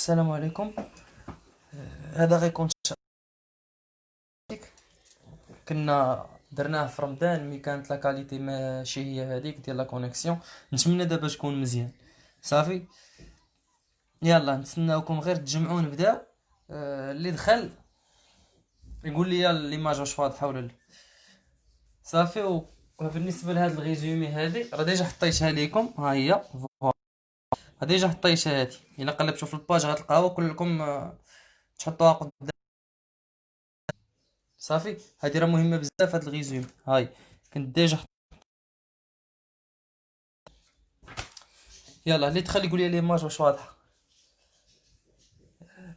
السلام عليكم. هذا غيكون كنا درناه في رمضان مي كانت لا كاليتي ماشي هي هذيك ديال لا كونيكسيون. نتمنى دابا تكون مزيان. صافي، يلا نتسناوكم غير تجمعوا نبداو. اللي دخل يقول لي ليماج واش واضحه ولا لا. صافي وبالنسبه لهاد الريزومي هادي راه ديجا حطيتها ليكم، ها هي ديجا حطيتها هادي. الا قلبتوا في الباج غتلقاوها كلكم، تحطوها قدام. صافي، هادي راه مهمه بزاف هاد الريزومي. هاي كنت ديجا يلا اللي دخل يقول لي ليماج واش واضحه.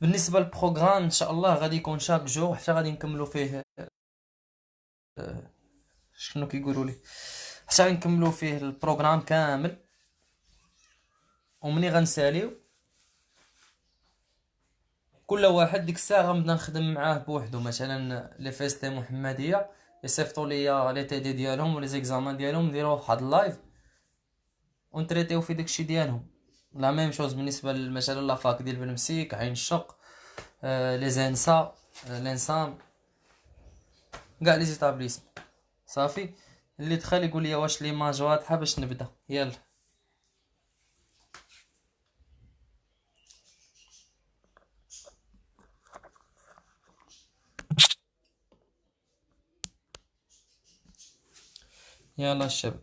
بالنسبه للبروغرام ان شاء الله غادي يكون شاك جو حتى غادي نكملوا فيه. شنو كيقولوا لي، حتى نكملوا فيه البروغرام كامل. ومني غنساليو كل واحد ديك الساعه غنبدا نخدم معاه بوحدو. مثلا لي فيستي محمديه يصيفطوا لي لي تي دي ديالهم ولي زيكزامان ديالهم، نديرو واحد اللايف ونتريتيو في داكشي ديالهم. لا ميم شوز بالنسبه مثلا لافاك ديال بن مسيك، عين الشق، لي زانسا، لانسام، كاع لي زيتابليسم. صافي، اللي دخل يقول لي واش ليماج واضحه باش نبدا. يلا يلا الشباب،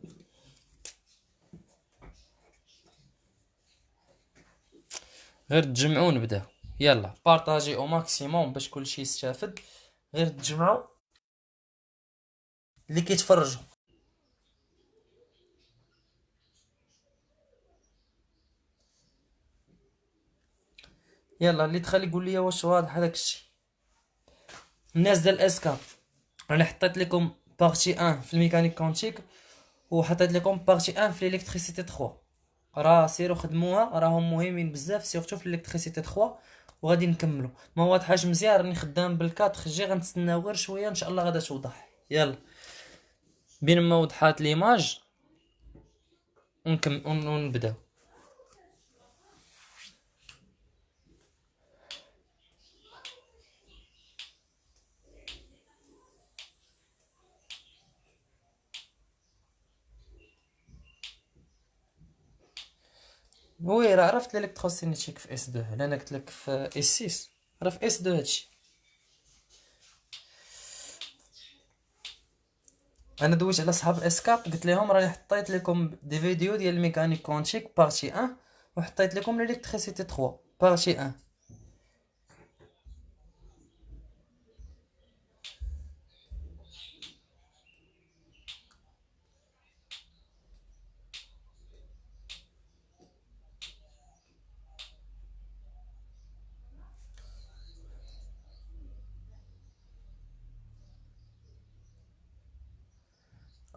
غير تجمعوا نبداو. يلا بارطاجي او ماكسيموم باش كلشي يستافد. غير تجمعوا اللي كيتفرجوا. يلا اللي دخل يقول لي واش واضح هذاك الشيء. الناس ديال اسكا، انا حطيت لكم بارتي 1 في الميكانيك كونتيك، وحطيت لكم بارتي 1 في الالكتريسيتي 3. راه سيروا خدموها، راهم مهمين بزاف سيرتو في الالكتريسيتي 3. وغادي نكملوا. ما واضحاش مزيان راني خدام بالكاتخ جي، غنتسناو غير شويه ان شاء الله غادا توضح. يلا بين ما وضحات ليماج ونبداو. وي راه عرفت الالكتروستينيتيك في اس 2، انا قلت لك في اس 6. راه في اس 2 هادشي. انا دويت على صحاب اسكاب قلت لهم راني حطيت لكم دي فيديو ديال الميكانيك كونتيك بارتي 1، وحطيت لكم الالكتريسيتي 3 بارتي 1.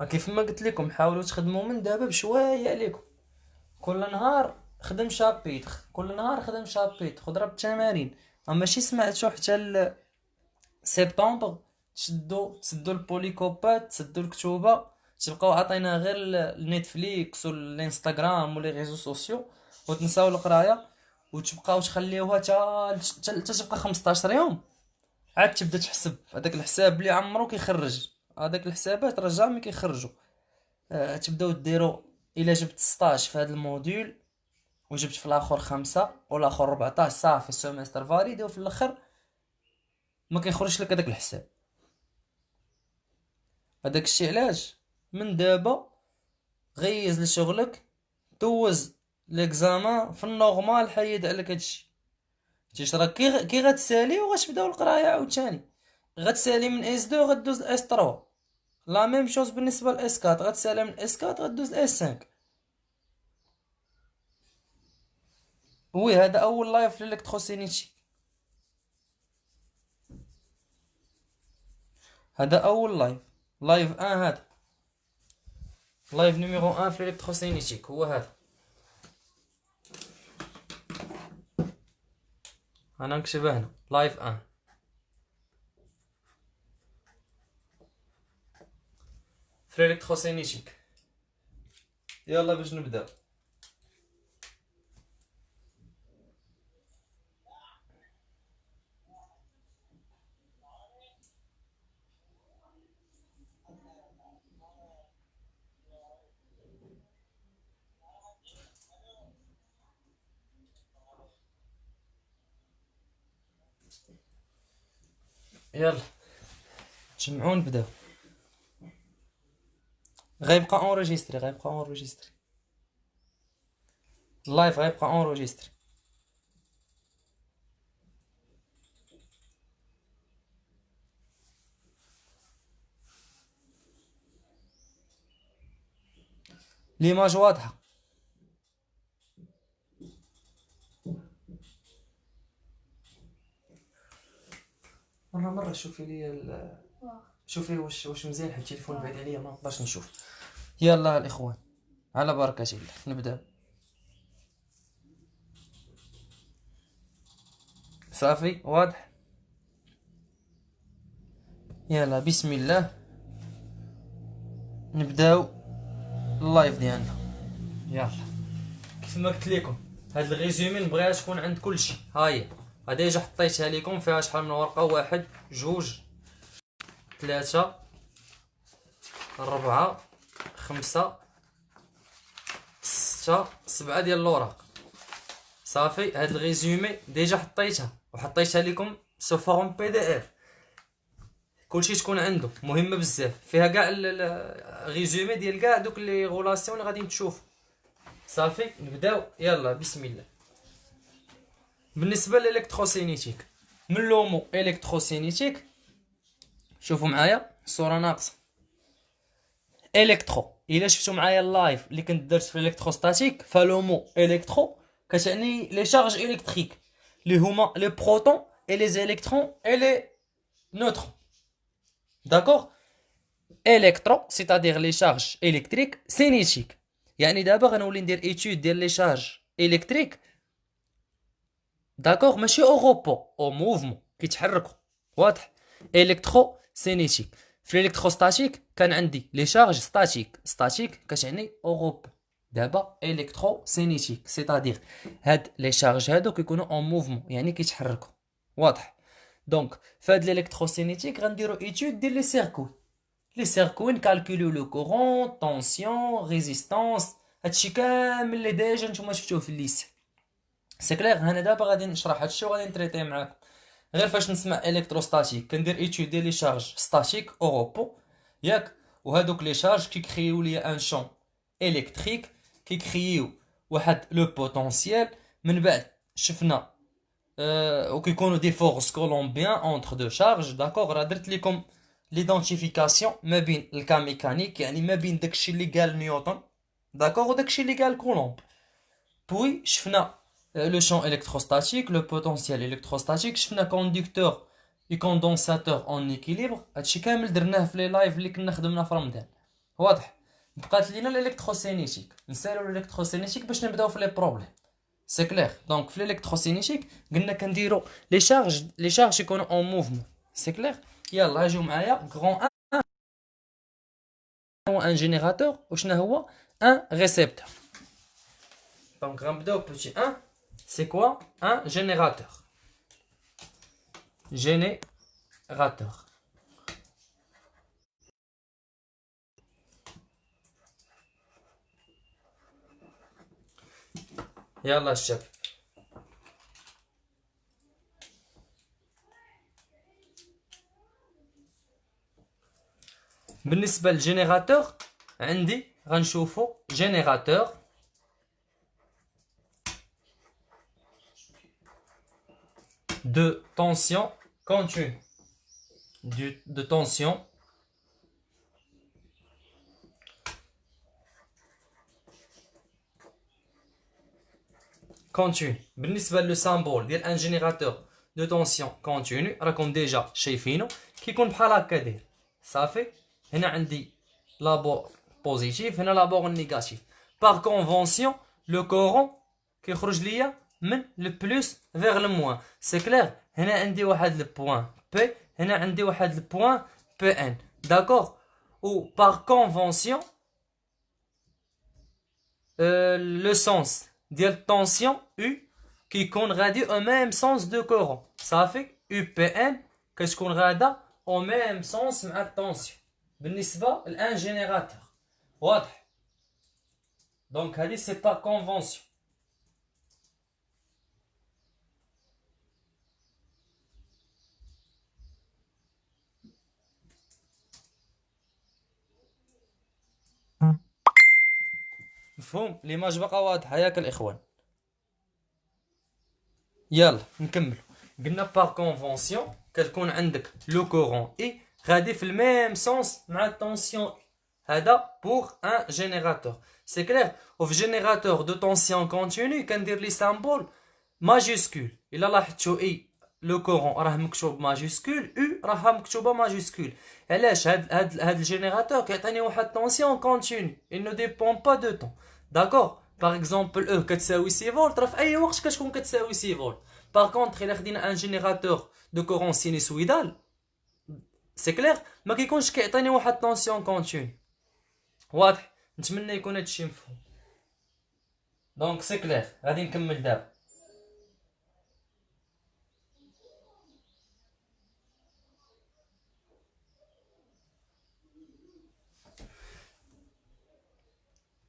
كيف ما قلت لكم حاولوا تخدموا من دابا بشويه عليكم. كل نهار خدم شابيتر، كل نهار خدم شابيتر، ضرب التمارين. اما ماشي سمعتو حتى سبتمبر تسدوا البوليكوبات، تسدوا الكتوبه، تبقاو عطينا غير النتفليكس والانستغرام ولي ريزو سوسيو، وتنساو القرايه، وتبقاو تخليوها تا تبقى 15 يوم. عاد تبدا تحسب هذاك الحساب اللي عمرو كيخرج. هذاك الحسابات راه جامي كيخرجوا. تبداو ديروا الا جبت 16 في هذا الموديول، وجبت في الاخر 5 والاخر 14، صافي السيمستر فاليدي، وفي الاخر ما كيخرجش لك هذاك الحساب. هذاك الشيء علاش من دابا غيز لشغلك، دوز ليكزامان في النورمال، حيد عليك هادشي. راه كي غتسالي وغتبداو القرايه عاوتاني. غتسالي من اس 2 غدوز اس 3. لا ميم شوز بالنسبه لاس 4، غتسالي من اس 4 غدوز اس 5. وي هذا اول لايف للالكتروسينيتي، هذا اول لايف. لايف 1 هذا، لايف نيميرو 1 في الالكتروسينيتيك هو هذا. انا نكتبها هنا لايف 1 في الالكتروسينيتيك. يلا باش نبدا. يلا تجمعوا نبداو. غيبقى اونريجيستري اللايف غيبقى اونريجيستري. ليماج واضحه. مرة شوفي لي شوفي واش مزيان، حيت التليفون بعيد عليا ما نقدرش نشوف. يلا الاخوان على بركة الله نبدا. صافي واضح. يلا بسم الله نبداو اللايف ديالنا. يلا كيف ما قلت لكم هاد الريزومي نبغيها تكون عند كلشي. هاهي ديجا حطيتها لكم، فيها شحال من ورقه؟ 1 2 3 4 5 6 7 ديال الوراق. صافي هاد الريزومي ديجا حطيتها لكم سو فورم بي دي اف، كلشي تكون عنده. مهمه بزاف، فيها كاع الريزومي ديال كاع دوك لي غولاسيون اللي غادي تشوفوا. صافي نبداو. يلا بسم الله. بالنسبه للالكتروسينيتيك من لومو الكتروسينيتيك، شوفوا معايا الصوره ناقصه. الكترو الا شفتوا معايا اللايف اللي كنت درت في الالكتروستاتيك، فلومو الكترو كتعني لي شارج الكتريك اللي هما لي بروتون اي لي الكترون اي لي نوترون. داكوغ. الكترو سيتادير لي شارج الكتريك سينيتيك، يعني دابا غنولي ندير ايتود ديال لي شارج الكتريك. داكوغ ماشي او روبو او موفمون كيتحركوا. واضح. الكترو سينيتيك. في الالكتروستاتيك كان عندي لي شارج ستاتيك كتعني او روبو. دابا الكترو سينيتيك سيتادير هاد لي شارج هادو كيكونوا اون موفمون يعني كيتحركوا. واضح. دونك فهاد الالكتروسينيتيك غنديرو ايتود ديال لي سيركوي نكالكوليو لو كورون طونسيون ريزيستانس، هادشي كامل اللي ديجا نتوما شفتوه في الليست. سي كلير. انا دابا غادي نشرح هادشي وغادي نتريتيه معاكم. غير فاش نسمع الكتروستاتيك كندير ايتود ديال لي شارج ستاتيك او روبو، ياك؟ وهادوك لي شارج كيكريو لي ان شون الكتريك، كيكريو واحد لو بوتونسييل. من بعد شفنا وكيكونوا دي فورس كولومبيان اونتر دو شارج. داكوغ. راه درت لكم ليدونتيفيكاسيون ما بين الكا ميكانيك، يعني ما بين داكشي اللي قال نيوتن داكوغ وداكشي اللي قال كولومب. بوي شفنا لو شون الكتروستاتيك لو بوتونسييل الكتروستاتيك، شفنا كوندكتور اي كوندونساتور اون ايكيليبر. هادشي كامل درناه في لي لايف اللي كنا خدمنا في رمضان. واضح. بقات لينا الالكتروسينيتيك، نسالو الالكتروسينيتيك باش نبداو في لي بروبليم. سي كلير. دونك في الالكتروسينيتيك قلنا كنديرو لي شارج يكونوا اون موفمون. سي كلير. يلا اجيو معايا. غران 1 هو ان جينيراتور وشنو هو ان ريسبتور. دونك غنبداو بوتي 1. سي كوا ان جينيراتور؟ يلا الشباب. بالنسبه للجينيراتور عندي غنشوفو جينيراتور de tension continue. De tension continue. بالنسبة للسامبول ديال ان جينيراتور دو تونسيون كونتينيو راكم ديجا شايفينو كيكون بحال هكا داير. صافي. هنا عندي لابور بوزيتيف، هنا لابور نيجاتيف. باغ كونفونسيون لو كورون كيخرج ليا من لو بلوس فيغ لو موان. سي كلير. هنا عندي واحد لو بوين بي، هنا عندي واحد لو بوين بي ان. داكوغ. و باغ كونفونسيون لو سونس ديال الطونسيون U كيكون غادي او ميم سونس دو كورون. صافي. يو بي ان كتكون غادا او ميم سونس مع الطونسيون بالنسبه لان جينيراتور. واضح. دونك هادي سي با كونفونسيون. مفهوم؟ ليماج بقى واضحة ياك الإخوان؟ يلا نكمل. قلنا باغ كونفونسيون كتكون عندك لو كورون اي غادي في الميم سونس مع التونسيون. هذا بوغ ان جينيراتور سي كلير. وفي جينيراتور دو تونسيون كونتيني كندير لي سامبول ماجيسكول. الا لاحظتو اي لو كورون راه مكتوب ماجيسكول، او راها مكتوبه ماجيسكول. علاش؟ هاد الجينيراتور كيعطيني واحد طونسيون كونتيني il ne dépend pas de temps. داكوغ؟ باغ اكزومبل او كتساوي 6 فولت، راه في اي وقت كتكون كتساوي 6 فولت. باغ كونطخ الا خدينا ان جينيراتور دو كورون سينيسويدال سي كلير ما كيكونش كيعطيني واحد طونسيون كونتيني. واضح؟ نتمنى يكون هادشي مفهوم. دونك سي كلير غادي نكمل دابا.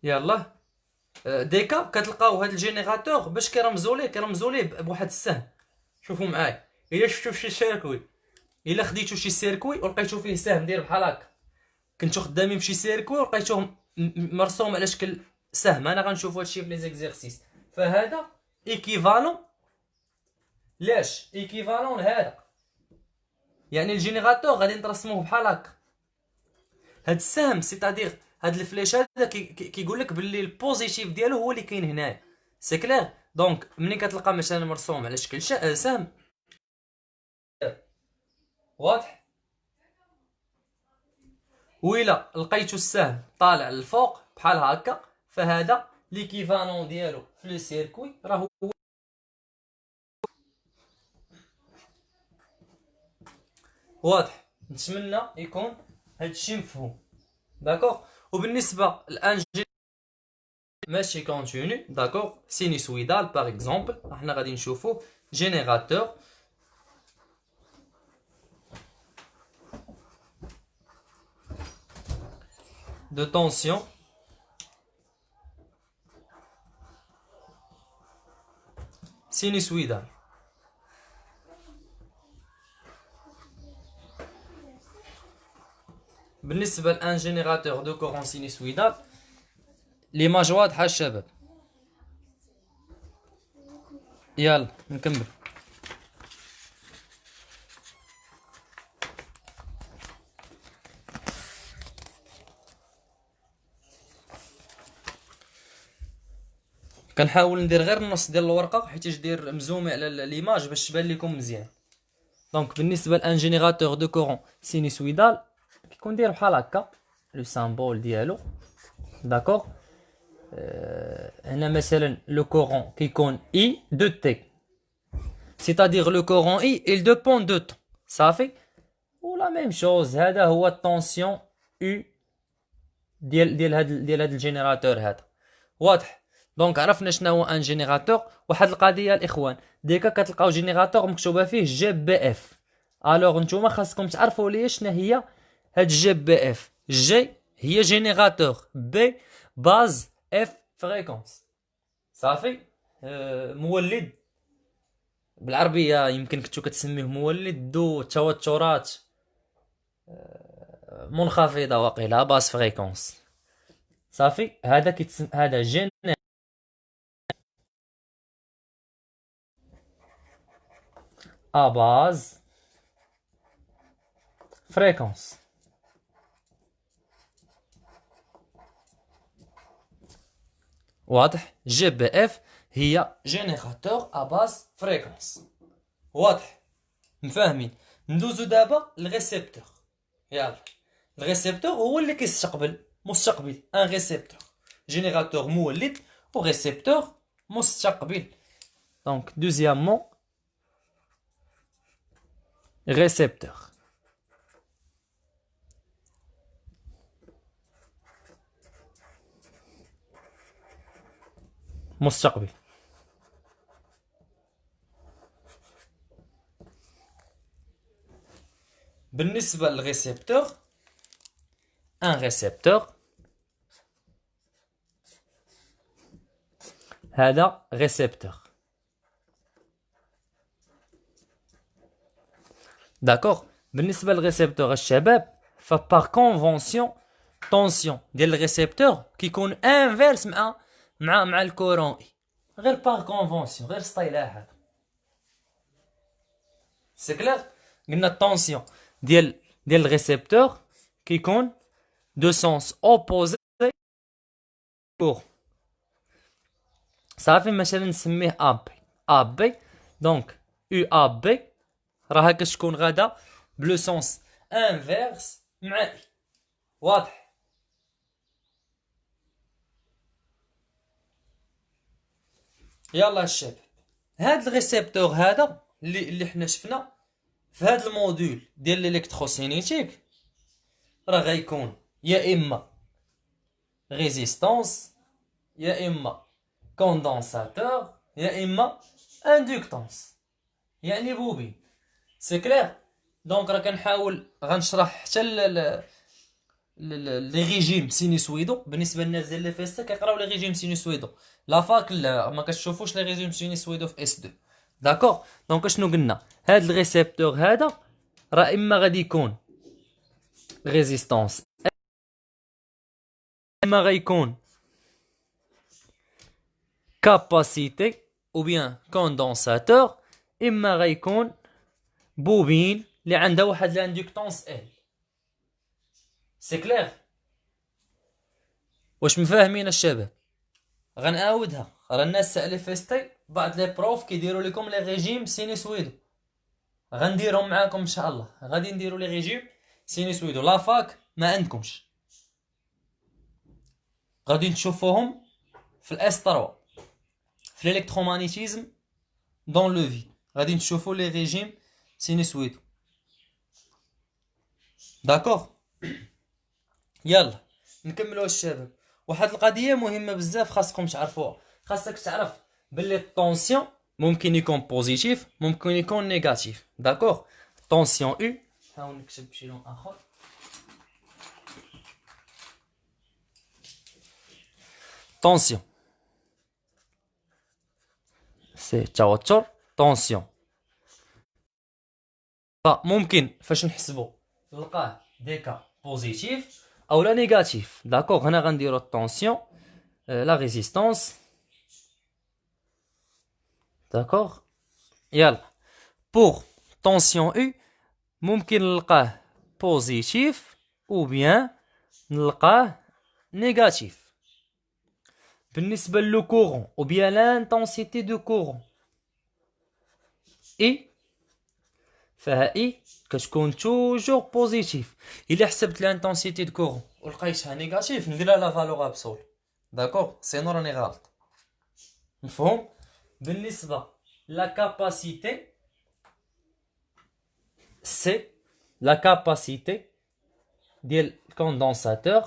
يلا ديكا كتلقاو هاد الجينيراتور باش كيرمزوا ليه بواحد السهم. شوفوا معايا، الا شفتو في شي سيركوي، الا خديتو شي سيركوي ولقيتو فيه سهم داير بحال هكا، كنتو خدامين بشي سيركوي ولقيتوه مرسوم على شكل سهم، انا غنشوفو هادشي في لي زيكزيرسيس، فهذا ايكيفالون. لاش ايكيفالون لهذا؟ يعني الجينيراتور غادي نترسموه بحال هكا. هاد السهم سيتادير هاد الفليش هذا كيقول لك باللي البوزيتيف ديالو هو اللي كاين هنايا. سي كلير. دونك ملي كتلقى مثلا مرسوم على شكل سهم، واضح؟ وإلا لقيتو السهم طالع للفوق بحال هكا، فهذا ليكيفالون ديالو في لو سيركوي راه هو. واضح؟ نتمنى يكون هادشي مفهوم. داكوغ؟ وبالنسبه للانجي ماشي كونتيني، داكوغ، سينيسويدال باغ اكزومبل، حنا غادي نشوفو جينيراتور de tension sinusoïdale. بالنسبة لان جينيراتور دو كورون سينوسويدال ليماج واضحة الشباب؟ يلا نكمل. كنحاول ندير غير النص ديال الورقه حيت دير مزومي على ليماج باش تبان لكم مزيان. دونك بالنسبه لان جينيراتور دو كورون سينوسويدال كيكون داير بحال هكا لو سامبول ديالو. داكوغ؟ هنا مثلا لو كورون كيكون اي دو تي، سيتادير لو كورون اي il dépend de temps. صافي. ولا ميم شوز هذا هو الطونسيون او ديال هاد الجينيراتور هذا. واضح؟ دونك عرفنا شنو هو ان جينيراتور. واحد القضيه الاخوان، ديكا كتلقاو جينيراتور مكتوبه فيه جي بي اف. الوغ نتوما خاصكم تعرفوا لي شنو هي هاد جي بي اف. جي هي جينيراتور، بي باز، اف فريكونس. صافي. مولد بالعربيه يمكن كنتو كتسميه مولد ذو توترات منخفضه وقيله، باز فريكونس. صافي. هذا كيتسمى هذا جين à base fréquence. واضح؟ جي بي اف هي جينيراتور à base fréquence. واضح؟ مفاهمين؟ ندوزو دابا للريسبتور. يلا الريسبتور هو اللي كيستقبل مستقبل. ان ريسبتور جينيراتور مولد و ريسبتور مستقبل. دونك دوزيامون récepteur. مستقبل. بالنسبة للريسبتور، ان ريسبتور هذا ريسبتور. داكوغ؟ بالنسبه للريسبتور الشباب، فبار كونفونسيون طونسيون ديال الريسبتور كيكون انفيرس مع مع الكورون اي، غير باغ كونفونسيون، غير ستايلها هذا. سي كلير. قلنا الطونسيون ديال الريسبتور كيكون دو سونس اوبوزي كور. صافي مثلا نسميه ا بي دونك او ا بي راها كتكون غادا بلو سونس انفيرس مع اي. واضح؟ يلا الشباب، هاد الريسبتور هذا اللي حنا شفنا في هاد الموديول ديال الالكتروسينيتيك راه غيكون يا اما ريزيستانس، يا اما كوندنساتور، يا اما اندكتانس، يعني بوبين. سي كلير. دونك راه كنحاول غنشرح حتى لي ريجيم سينوسويدو بالنسبه للناس ديال لي فيستا كيقراو لي ريجيم سينوسويدو. لا فاك لا ما كتشوفوش لي ريجيم سينوسويدو في اس 2. داكوغ. دونك شنو قلنا؟ هاد الريسبتور هذا راه اما غادي يكون ريزيستانس، اما غيكون كاباسيتي او بيان كوندنساتور، اما غيكون بوبين اللي عندها واحد لاندكتونس ال. سي كلير. واش مفاهمين الشباب؟ غنعاودها، راه الناس سالي فيستي بعض لي بروف كيديروا لكم لي ريجيم سينوسويدو، غنديرهم معاكم ان شاء الله. غادي نديروا لي ريجيم سينوسويدو لا فاك ما عندكمش، غادي نشوفوهم في الاس 3 في الالكترومagnétisme دون لو في، غادي نشوفوا لي ريجيم سينوسويدو. داكوغ. يلا نكملوا الشباب. واحد القضيه مهمه بزاف خاصكم تعرفوها، خاصك تعرف باللي الطونسيون ممكن يكون بوزيتيف ممكن يكون نيجاتيف. داكوغ. طونسيون او، حاول نكتب بشي لون اخر. طونسيون سي توتر، طونسيون ممكن فاش نحسبو نلقاه ديكا بوزيتيف او لا نيجاتيف. داكوغ. هنا غنديرو الطونسيون لا ريزيستانس. داكوغ. يلا بوغ طونسيون او ممكن نلقاه بوزيتيف او بيان نلقاه نيجاتيف. بالنسبه لو كورون او بيان لانتونسيتي دو كورون اي، فها اي كتكون توجور بوزيتيف. الا حسبت لانتونسيتي دو كورون ولقيتها نيجاتيف نديرها لا فالور ابسول. داكوغ. سينو راني غلط. مفهوم؟ بالنسبه لا كاباسيتي سي لا كاباسيتي ديال الكوندنساتور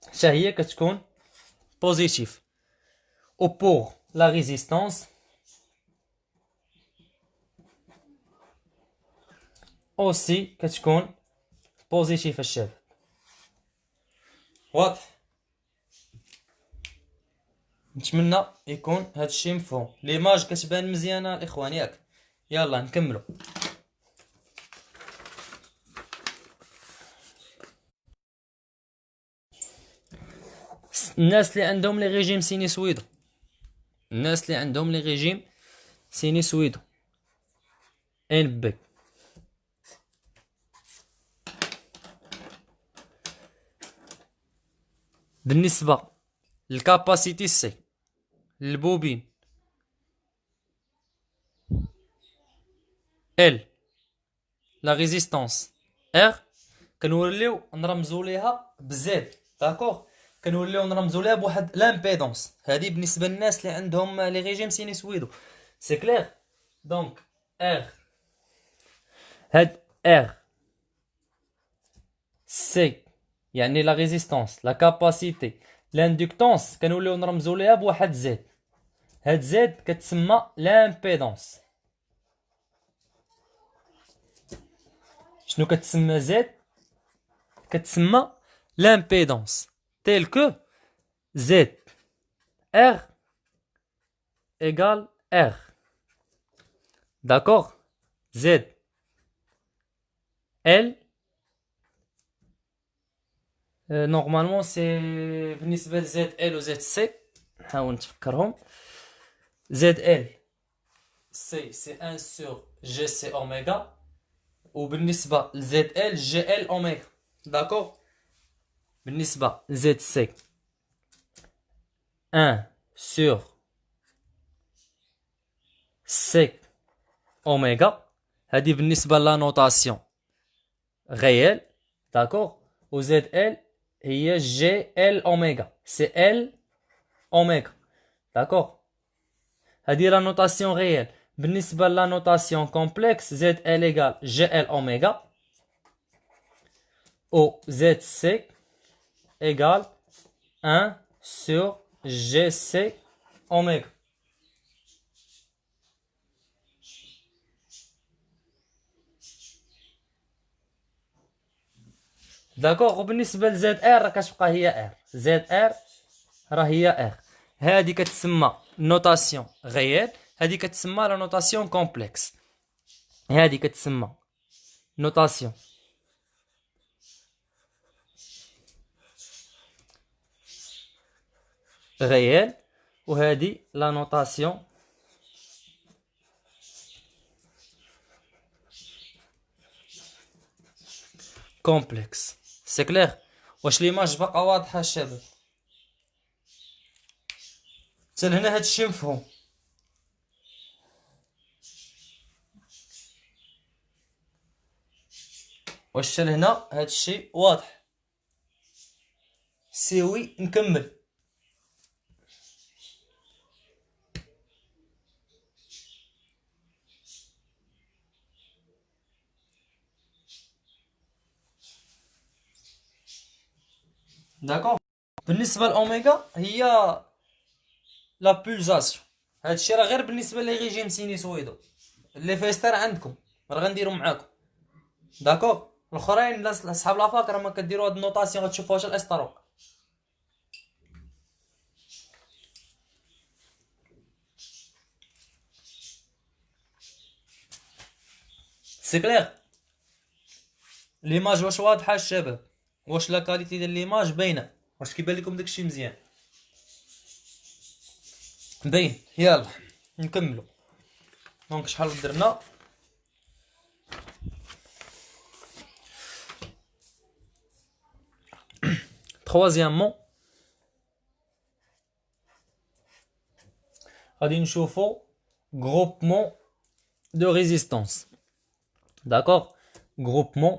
حتى هي كتكون بوزيتيف. و بوغ لا ريزيستانس اوسي كتكون بوزيتيف الشباب. واضح؟ نتمنى يكون هادشي مفهوم. ليماج كتبان مزيانه الاخوان ياك؟ يلا نكملوا. الناس اللي عندهم لي ريجيم سينوسويدو، الناس اللي عندهم لي ريجيم سينوسويدو ان بي، بالنسبه للكاباسيتي سي للبوبين ال لا ريزيستانس ار، كنوليو نرمزو ليها بزد. داكوغ. كنوليو نرمزو ليها بواحد لامبيدونس. هادي بالنسبه للناس اللي عندهم لي ريجيم سينوسويدو. سي كلير. دونك ار، هاد ار سي يعني لا ريزيستانس لا كاباسيتي لاندكتونس كنوليو نرمزو ليها بواحد زد. هاد زد كتسمى لامبيدونس. شنو كتسمى زد؟ كتسمى لامبيدونس تيل كو زد ار ايغال ار. داكوغ. زد ال نورمالمون سي بالنسبة لزد ال و زد سي نحاول نتفكرهم. زد ال سي ان سور جي سي اوميغا، وبالنسبة لزد ال جي ال اوميغا. داكوغ. بالنسبة لزد سي ان سور سي اوميغا، هادي بالنسبة لا نوتاسيون غيال. داكوغ. و زد ال هي جي ال اوميغا، سي ال اوميغا. داكوغ. هادي لا نوتاسيون غيال. بالنسبة لا نوتاسيون كومبلكس زد ال ايغال جي ال اوميغا، و زد سي ايغال 1 sur جي سي اوميغا. داكوغ. وبالنسبة لزد ار راه كتبقى هي ار، زد ار راه هي ار. هادي كتسمى نوتاسيون غيال، هادي كتسمى لا نوتاسيون كومبلكس. هادي كتسمى نوتاسيون غيال، وهادي لا نوتاسيون كومبلكس. سي كلير؟ واش ليماج باقا واضحة الشباب؟ حتى لهنا هادشي مفهوم؟ واش حتى لهنا هادشي واضح؟ سيوي نكمل. داكوغ. بالنسبة لأوميغا هي لا بولزاسيون. هادشي راه غير بالنسبة لي ريجيم سينيسويدو. اللي فايستر عندكم راه غنديرو معاكم. داكوغ. الاخرين اصحاب لافاك راه ما كديروا هاد النوطاسيون غتشوفوهاش الاستروك. سي كلير؟ ليماج واش واضحة الشباب؟ واش لا كاليتي ديال ليماج باينة؟ واش كيبان لكم داكشي مزيان؟ باين. يلا نكملو. دونك شحال درنا؟ troisièmement غادي نشوفو groupement de résistance. D'accord? Groupement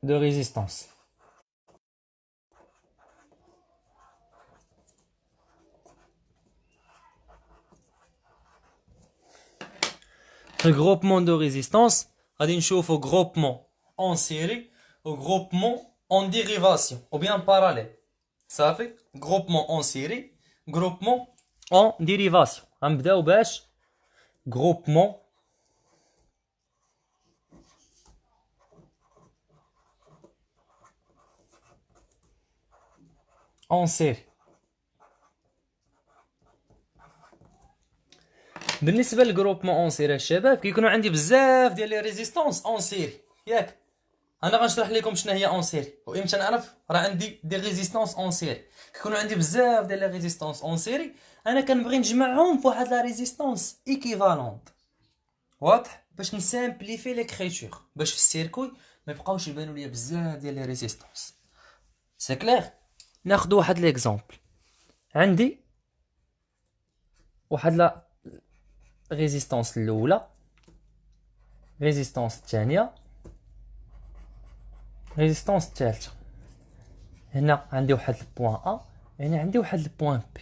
de résistance. Le groupement de résistance غادي نشوفو groupement en série ou groupement en dérivation ou bien en parallèle. صافي. groupement en série, groupement en dérivation. غنبداو باش groupement en série. بالنسبه للجروبمون اون سيري الشباب كيكونوا عندي بزاف ديال لي ريزيستونس اون سيري، ياك؟ انا غنشرح لكم شنو هي اون سيري وامتى نعرف راه عندي دي ريزيستونس اون سيري. كيكونوا عندي بزاف ديال لي ريزيستونس اون سيري، انا كنبغي نجمعهم فواحد لا ريزيستونس ايكيفالونت. واضح؟ باش نسامبليفي ليكريتور، باش في السيركوي ما يبقاوش يبانوا ليا بزاف ديال لي ريزيستونس. سي كلير؟ ناخذ واحد ليكزامبل. عندي واحد لا ريزيستونس الاولى، ريزيستونس الثانيه، ريزيستونس الثالثه. هنا عندي واحد البوان ا، هنا عندي واحد البوان بي.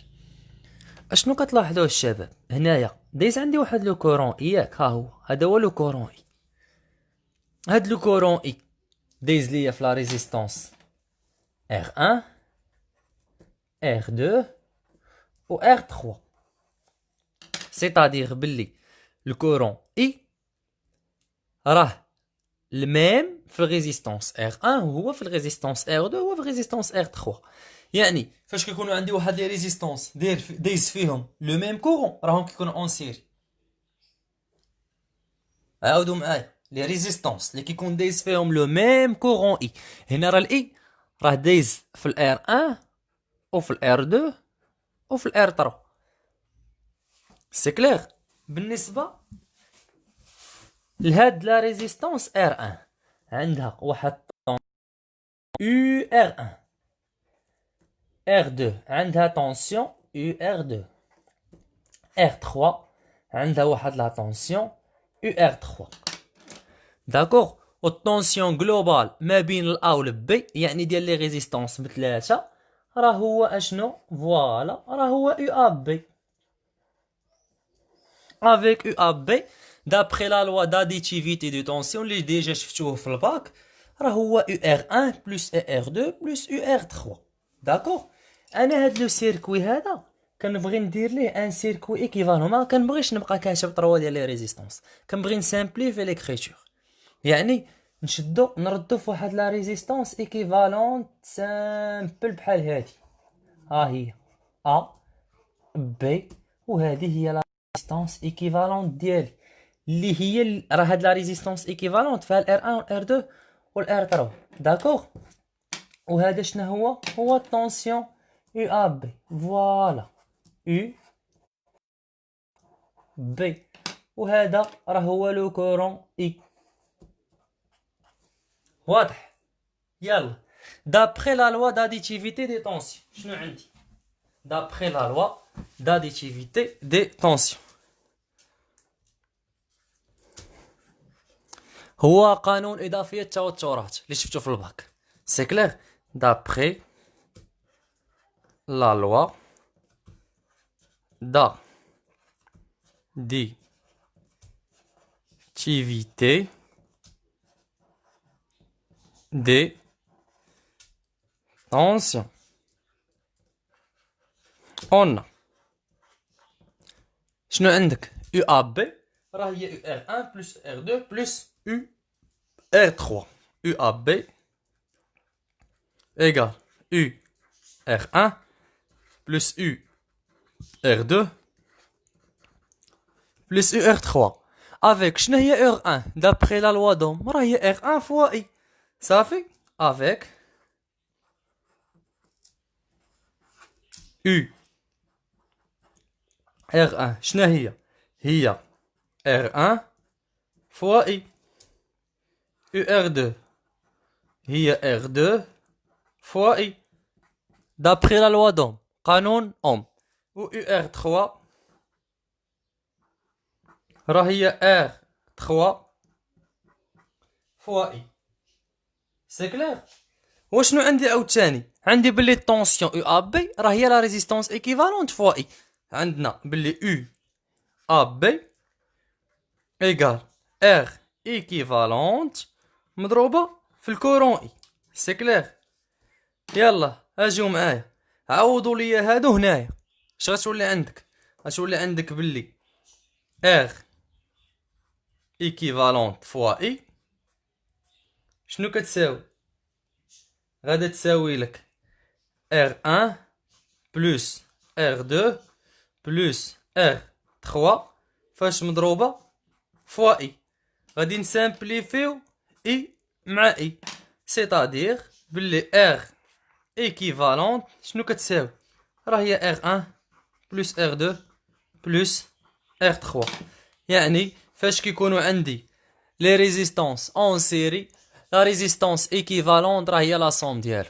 اشنو كتلاحظوا الشباب؟ هنايا دايز عندي واحد لو كورون ياك، ها هو هذا هو لو كورون اي. هاد لو كورون اي دايز ليا في لا ريزيستونس R1 R2 و R3. c'est-à-dire باللي الكورون اي راه الميم في الريزيستونس R1 هو في الريزيستونس R2 هو في الريزيستونس R3. يعني فاش كيكونوا عندي واحد لي ريزيستونس دايز فيهم لو ميم كورون راهم كيكونوا اون سيري. عاودوا معايا لي ريزيستونس اللي كيكون دايز فيهم لو ميم كورون اي. هنا راه الاي راه دايز في الار 1 وفي الار 2 وفي الار 3. سي كلير. بالنسبه لهاد لا ريزيستونس ار 1 عندها واحد يو ار 1. ار 2 عندها طونسيون يو ار 2. ار 3 عندها واحد لا طونسيون يو ار 3. داكوغ. والطونسيون جلوبال ما بين الا والبي يعني ديال لي ريزيستونس بثلاثه راه هو اشنو؟ فوالا راه هو يو اب بي. افيك يو اب بي دابخي لا لوا داديتيفيتي دو طونسيون اللي ديجا شفتوه في الباك راه هو يو ار 1 بلس اي ار 2 بلس يو ار 3. داكوغ. انا هاد لو سيركوي هذا كنبغي ندير ليه ان سيركوي ايكيفالون. ما كنبغيش نبقى كاتب 3 ديال لي ريزيستونس، كنبغي نسامبليفي ليكريتور. يعني نردو في واحد لا ريزيستونس ايكيفالون سامبل بحال هادي. ها هي ا بي وهذه هي لا ريزيستونس ايكيفالون ديالي اللي هي راه هاد لا ريزيستونس ايكيفالون فيها الار 1 والار 2 والار 3. داكوغ. وهذا شنو هو الطونسيون يو ا بي. فوالا يو بي. وهذا راه هو لو كورون اي. واضح؟ يلا. دابخي لا لوا داديتيفيتي دي طونسيون شنو عندي؟ دابخي لا لوا داديتيفيتي دي طونسيون هو قانون إضافية التوترات اللي شفتو في الباك. سي كلير. دابخي لا لوا دا دي تيفيتي دي طونسيون قلنا شنو عندك؟ يو ا بي راه هي يو ار 1 بلس ار 2 بلس يو ار 3. يو ا بي égale U R1 plus U R2 plus U R3 avec شنو هي R1 d'après la loi d'Ohm راه هي R1 fois I صافي avec U R1 شنو هي R1 fois I U R2 هي R2 fois I d'après la loi d'Ohm قانون أوم. و U R3 راه هي R3 فوا اي. سي كلير. وشنو عندي عاوتاني؟ عندي بلي طونسيون يو ا بي راه هي لا ريزيستونس ايكيفالونت فوا اي. عندنا بلي يو ا بي ايكال ار ايكيفالونت مضروبه في الكورون اي. سي كلير. يلا اجيو معايا عوضوا لي هادو هنايا. اش غتولي عندك؟ غتولي عندك بلي ار ايكيفالونت فوا اي شنو كتساوي؟ غادا تساوي لك R1 بلس R2 بلس R3 فاش مضروبة فوا اي. غادي نسامبليفيو اي مع اي سيتادير بلي R ايكيفالونت شنو كتساوي؟ راه هي R1 بلس R2 بلس R3. يعني فاش كيكونوا عندي لي ريزيستونس اون سيري لا ريزيستونس ايكيفالونت راه هي لا سوم ديالو.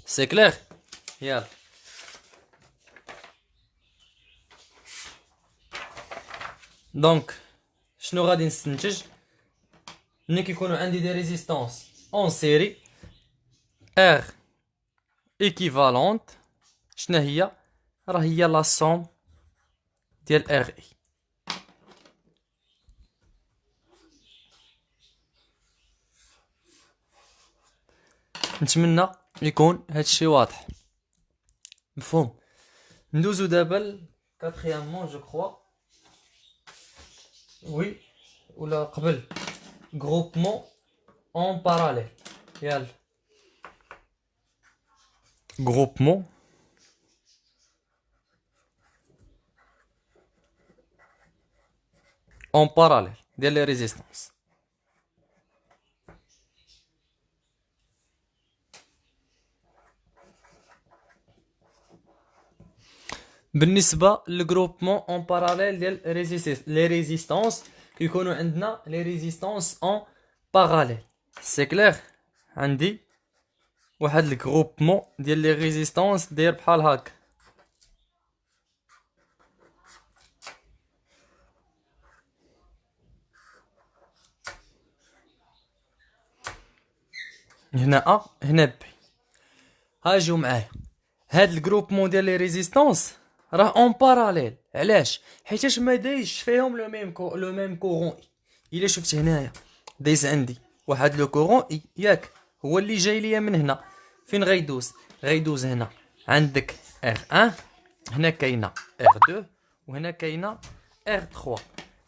سي كلير. يلا دونك شنو غادي نستنتج؟ ملي كيكونوا عندي دي ريزيستونس اون سيري ار ايكيفالونت شنو هي؟ راه هي لا سوم ديال ار اي. نتمنى يكون هادشي واضح مفهوم. ندوزو دابا ل كاتريامون جو كخوا وي ولا قبل groupement en parallèle. يلا groupement en parallèle. ديال لي ريزيستونس. بالنسبه للجروبمون اون باراليل ديال لي ريزيستونس كيكونوا عندنا لي ريزيستونس اون باراليل. سي كلير، عندي واحد الجروبمون ديال لي ريزيستونس داير بحال هكا. هنا ا هنا بي. هاجيو معايا هاد الجروبمون ديال لي ريزيستونس راه اون باراليل. علاش؟ حيتاش ما دايش فيهم لو ميم كورون. الا شفت هنايا دايز عندي واحد لو كورون اي، ياك هو اللي جاي ليا من هنا. فين غيدوز هنا عندك R1، هنا كاينه R2، وهنا كاينه R3.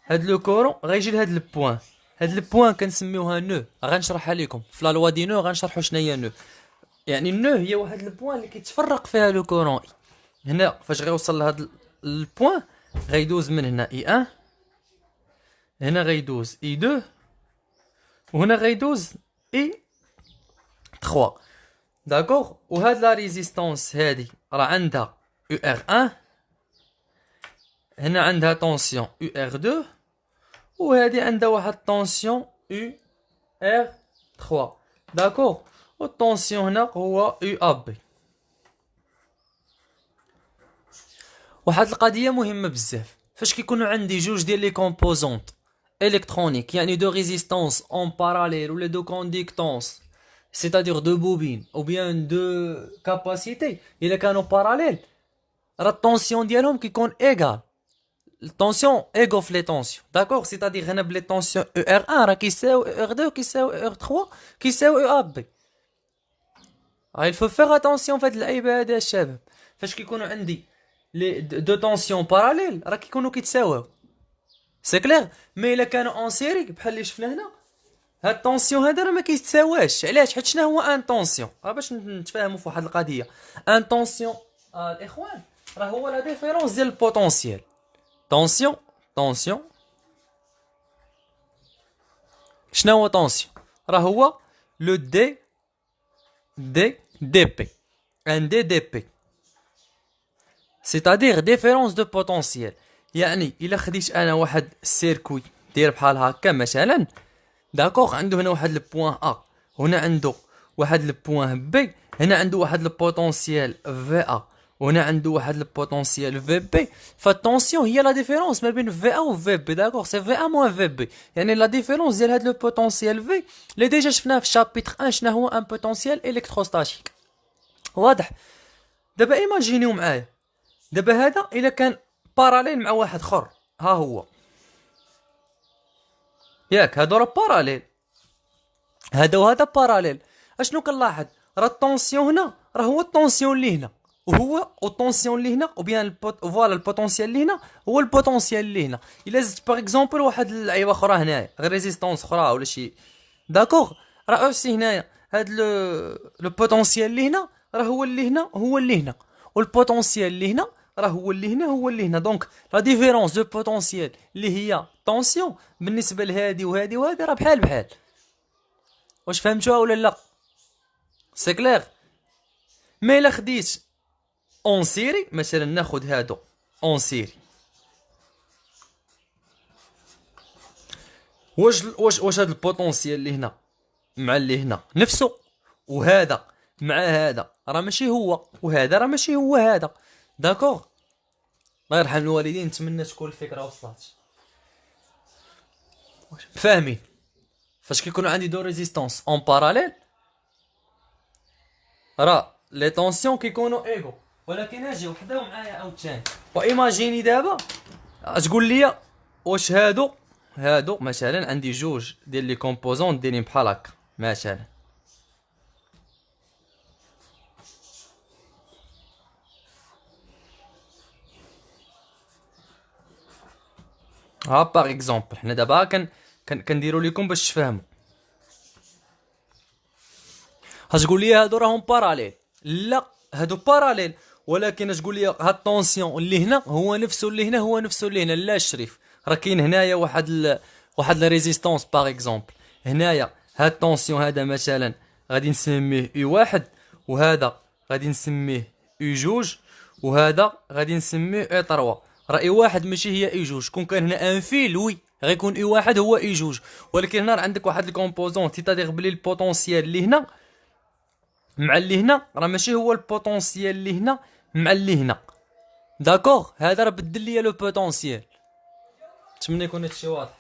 هاد لو كورون غيجي لهاد البوان. هاد البوان كنسميوها نو. غنشرحها لكم في لا لوا دي نو، غنشرحوا شنو هي نو. يعني النو هي واحد البوان اللي كيتفرق فيها لو كورون. هنا فاش غيوصل لهاد البوان غيدوز من هنا I1، هنا غيدوز I2، وهنا غيدوز I3. داكوغ. وهاد لا ريزيستونس هادي راه عندها UR1، هنا عندها طونسيون UR2، وهادي عندها واحد طونسيون UR3. داكوغ. والطونسيون هنا هو UAB. واحد القضيه مهمه بزاف، فاش كيكونوا عندي جوج ديال لي كومبوزونط الكترونيك، يعني دو ريزيستونس اون باراليل ولا دو كونديكتونس، c'est-à-dire دو بوبين او بيان دو كاباسيتي، الا كانوا باراليل راه الطونسيون ديالهم كيكون ايغال. الطونسيون ايغو في لي طونسيون. داكوغ. c'est-à-dire هنا بلي طونسيون UR1 راه كيساوي UR2 كيساوي UR3 كيساوي UAB. il faut faire attention في هاد اللعيبه هادي الشباب. فاش كيكونوا عندي لي دو طونسيون باراليل راه كيكونوا كيتساواو. سي كلير. مي الا كانوا اون سيري بحال اللي شفنا هنا، هاد الطونسيون هذا راه ما كيتساواش. علاش؟ حيت شنو هو ان طونسيون؟ راه باش نتفاهموا في واحد القضيه. ان طونسيون الاخوان راه هو لا ديفيرونس ديال البوتونسييل. طونسيون شنو هو طونسيون؟ راه هو لو دي بي. ان دي بي c'est-à-dire ديفيرونس دو بوتونسييل. يعني الا خديت انا واحد السيركوي داير بحال هكا مثلا، داكوغ، عنده هنا واحد البوان ا، هنا عنده واحد البوان بي، هنا عنده واحد البوتونسييل في ا، وهنا عنده واحد البوتونسييل في بي. فالطونسيون هي لا ديفيرونس ما بين في ا و في بي. داكوغ. سي في ا موان في بي، يعني لا ديفيرونس ديال هاد لو بوتونسييل في اللي ديجا شفناه في شابيتر 1 شنو هو ان بوتونسييل الكتروستاتيك. واضح؟ دابا ايماجينيو معايا، دابا هذا الا كان باراليل مع واحد اخر، ها هو ياك هادو راه باراليل، هذا وهذا باراليل. اشنو كنلاحظ؟ راه الطونسيون هنا راه هو الطونسيون اللي هنا، وهو الطونسيون اللي هنا، او بيان فوالا البوتونسيال اللي هنا هو البوتونسيال اللي هنا. الا زدت باغ اكزومبل واحد اللعيبه اخرى هنايا، غير ريزيستونس اخرى ولا شي، داكوغ، راه اوسي هنايا هاد لو بوتونسيال اللي هنا راه هو اللي هنا هو اللي هنا، والبوتونسيال اللي هنا راه هو اللي هنا هو اللي هنا. دونك لا ديفيرونس دو بوتونسيال اللي هي طونسيون بالنسبه لهادي وهادي وهادي راه بحال بحال. واش فهمتوها ولا لا؟ سي كلير. مي الا خديت اون سيري مثلا، ناخد هادو اون سيري، واش هاد البوتونسيال اللي هنا مع اللي هنا نفسه، وهذا مع هذا راه ماشي هو، وهذا راه ماشي هو هذا. داكوغ. الله يرحم الوالدين، نتمنى تكون الفكره وصلت. فاهمين؟ فاش كيكونوا عندي دو ريزيستونس اون باراليل راه لي طونسيون كيكونوا ايغو. ولكن اجي وحده معايا عاوتاني، وايماجيني دابا تقول لي واش هادو مثلا عندي جوج ديال لي كومبوزون دايرين بحال هكا مثلا، ها باغ اكزومبل. حنا دابا كنديرو لكم باش تفهموا. هتقول لي هادو راهم باراليل؟ لا، هادو باراليل، ولكن تقول لي هاد الطونسيون اللي هنا هو نفسه اللي هنا هو نفسه اللي هنا. لا الشريف، راه كاين هنايا واحد لا ريزيستونس باغ اكزومبل. هنايا هاد الطونسيون هذا مثلا غادي نسميه اي واحد، وهذا غادي نسميه اي جوج، وهذا غادي نسميه اي تروا. راه اي واحد ماشي هي اي جوج. كون كان هنا ان فيل وي غيكون اي واحد هو اي جوج، ولكن هنا عندك واحد الكومبوزون تيتادير بلي البوتونسيال اللي هنا مع اللي هنا راه ماشي هو البوتونسيال اللي هنا مع اللي هنا. داكوغ، هذا راه بدل ليا لو بوتونسيال. نتمنى يكون هادشي واضح.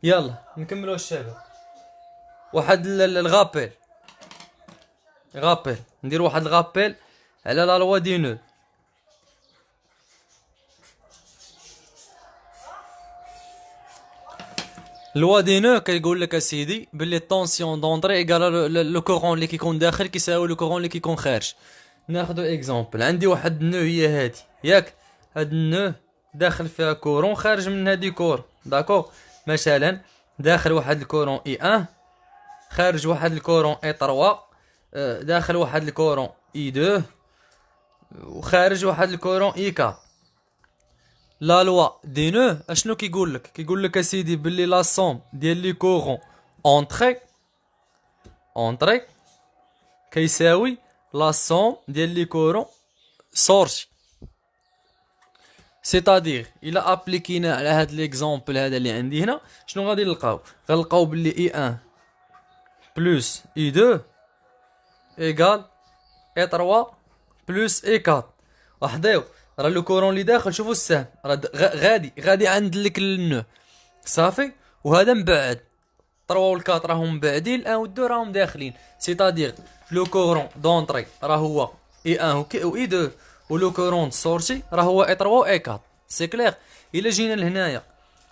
يلا نكملوا الشباب. واحد الغابيل، ندير واحد الغابيل على لا لوا دي نو. لوا دي نو كيقول لك اسيدي بلي الطونسيون دونطري ايكال لو كورون اللي كيكون داخل كيساوي لو كورون اللي كيكون خارج. ناخدو اكزومبل، عندي واحد النو هي هادي ياك، هاد النو داخل فيها كورون، خارج من هادي كور. داكوغ، مثلا داخل واحد الكورون اي ان، خارج واحد الكورون اي 3، داخل واحد الكورون اي 2، وخارج واحد الكورون اي 4. لا لوا دي نو اشنو كيقول لك؟ كيقول لك اسيدي بلي لا سوم ديال لي كورون اونطري كيساوي لا سوم ديال لي كورون سورتي. سيتادير الا ابليكينا على هاد ليكزومبل هذا اللي عندي هنا، شنو غادي نلقاو؟ غنلقاو بلي اي 1 بلس اي 2 ايكال اي 3 بلس اي 4. وحداو راه لو كورون اللي داخل، شوفوا السهم راه غادي عند لك النو صافي، وهذا مبعد 3 و 4 راهم مبعدين، 1 و 2 راهم داخلين. سيتادير لو كورون دونطري راه هو اي 1 و اي 2، ولو كورون سورتي راه هو اي 3 و اي 4. سي كلير. الا جينا لهنايا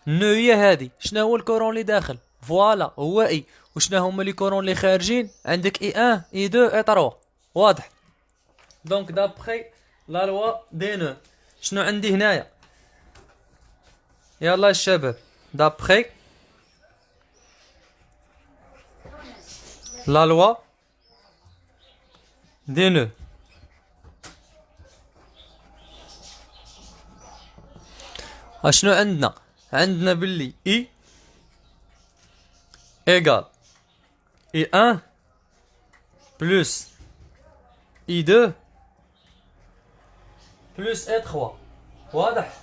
النو هي هادي، شنو هو الكورون اللي داخل؟ فوالا هو اي. وشنو هما لي كورون اللي خارجين؟ عندك اي 1 اي 2 اي 3. واضح؟ دونك دابخي لا لوا دي نو شنو عندي هنايا؟ يلا الشباب، دابخي لا لوا دي نو اشنو عندنا؟ عندنا باللي اي ايكال اي 1 بلس اي 2 بلس اي 3. واضح؟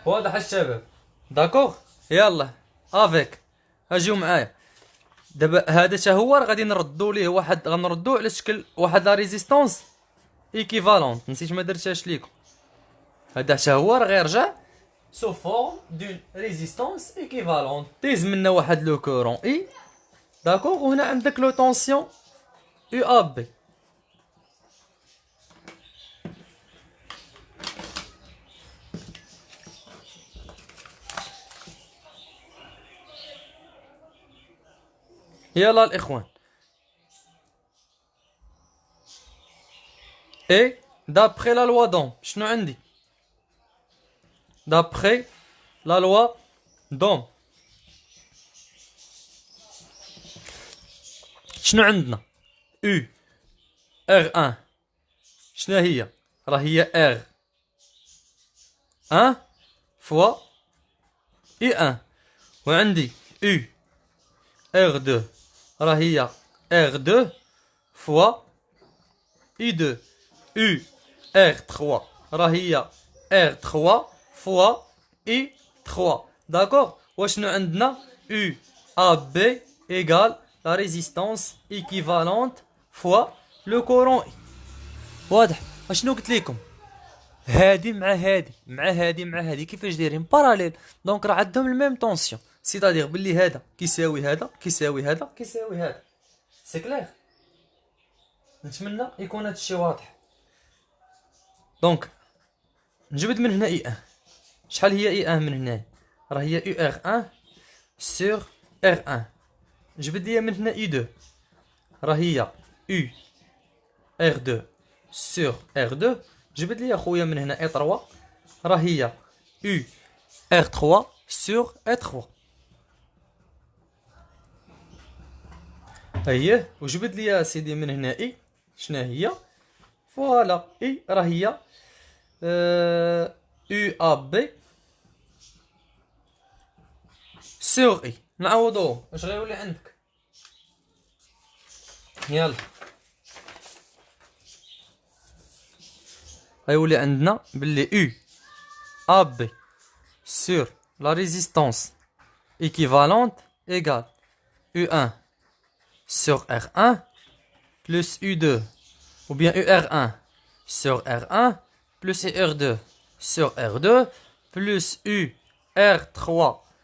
واضح الشباب؟ داكوغ. يلا افيك اجيو معايا دابا. هذا تا هو راه غادي نردو ليه واحد، غنردو على شكل واحد لا ريزيستونس ايكيفالونت. نسيت ما درتهاش ليكم. هذا تا هو راه غيرجع سو فورم دون ريزيستونس ايكيفالونت. تيز منا واحد لو كورون اي، داكوغ، وهنا عندك لو طونسيون يو ا بي. يلا الاخوان، اي دابخي لا لوا دوم شنو عندي؟ دابخي لا لوا دوم شنو عندنا؟ او ار 1 شنو هي؟ راه هي ار 1 فوا اي 1. وعندي او ار 2 راه هي ار 2 فوا اي 2. او ار 3 راه هي ار 3 فوا اي 3. داكوغ. واشنو عندنا؟ او ا بي ايكال لا ريزيستونس ايكيفالونت فوا لو كورون اي. واضح؟ اشنو قلت لكم؟ هادي مع هادي مع هادي مع هادي كيفاش دايرين باراليل، دونك راه عندهم الميم طونسيون. سيتادير بلي هذا كيساوي هذا كيساوي هذا كيساوي هذا. سي كلير. نتمنى يكون هذا الشيء واضح. دونك نجبد من هنا اي 1. شحال هي اي 1 من هنا؟ راه هي او ار 1 سور ار 1. نجبد ليا من هنا اي 2 راه هي او ار 2 سور ار 2. جبد ليا خويا من هنا اي 3 راه هي او ار 3 سور اي 3. اييه. وجبد ليا سيدي من هنا اي شنو هي؟ فوالا اي راه هي او ا بي سور اي. نعوضوه اش غيولي عندك؟ يلا غيولي عندنا باللي او ا بي sur la résistance équivalente égale U1 sur R1 plus U2 ou bien UR1 sur R1 plus UR2 sur R2 plus UR3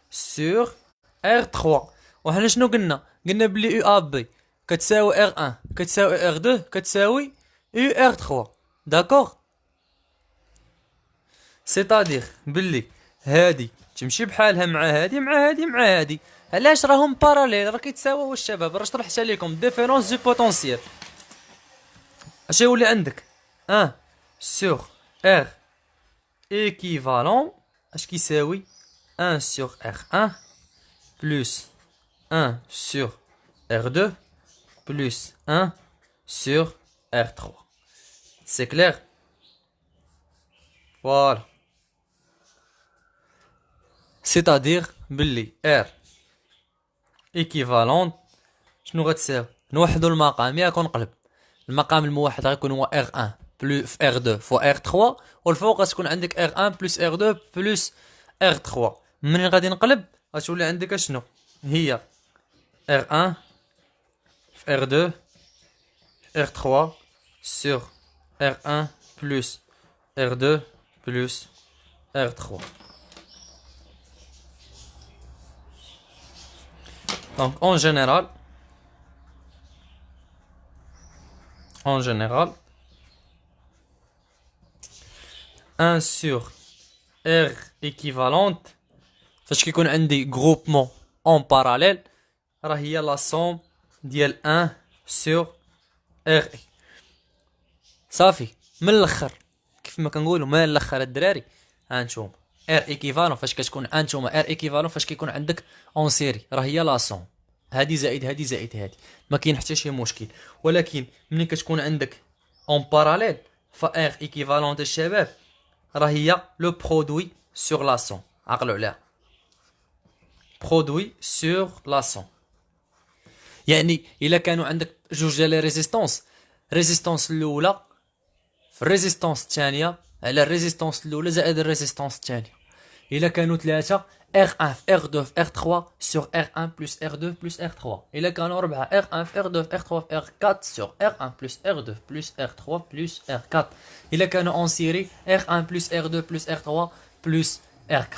sur R3. وحنا شنو قلنا؟ قلنا بلي U A B كتساوي R1 كتساوي R2 كتساوي UR3. داكوغ؟ سيتادير بلي هادي تمشي بحالها مع هادي مع هادي مع هادي. علاش راهم باراليل؟ راه كيتساواو الشباب، راه شرحتها لكم ديفيرونس دو بوتونسييل. اش يولي عندك 1 سور ار ايكيفالون اش كيساوي 1 سور R1 plus 1 sur R2 plus 1 sur R3. C'est clair? Voilà. C'est-à-dire بلي R équivalente شنو غتساوي؟ نوحدو المقام ياك ونقلب. المقام الموحد غيكون هو R1 بلس R2 فوا R3 والفوق غتكون عندك R1 بلس R2 بلس R3. منين غادي نقلب غتولي عندك اشنو؟ هي R1 في R2 R3 sur R1 plus R2 plus R3. Donc en général 1 sur R équivalente فاش كيكون عندي groupement en parallèle راه هي لا somme ديال 1 sur R. صافي من الاخر كيف ما كنقولوا من الاخر الدراري. هانتوما ار ايكيفالون فاش كتكون هانتوما ار ايكيفالون فاش كيكون عندك اون سيري راه هي لا سوم هادي زائد هادي زائد هادي ما كاين حتى شي مشكل. ولكن ملي كتكون عندك اون باراليل فا ار ايكيفالون الشباب راه هي لو برودوي سور لا سوم. عقلوا عليها برودوي سور لا سوم. يعني الا كانوا عندك جوج ديال لي ريزيستونس الاولى في الريزيستونس الثانيه على الريزيستونس الاولى زائد الريزيستونس الثانيه. الا كانوا ثلاثه R1 في R2 في R3 sur R1 plus R2 plus R3. الا كانوا اربعه R1 في R2 في R3 في R4 sur R1 plus R2 plus R3 plus R4. الا كانوا اون سيري R1 plus R2 plus R3 plus R4.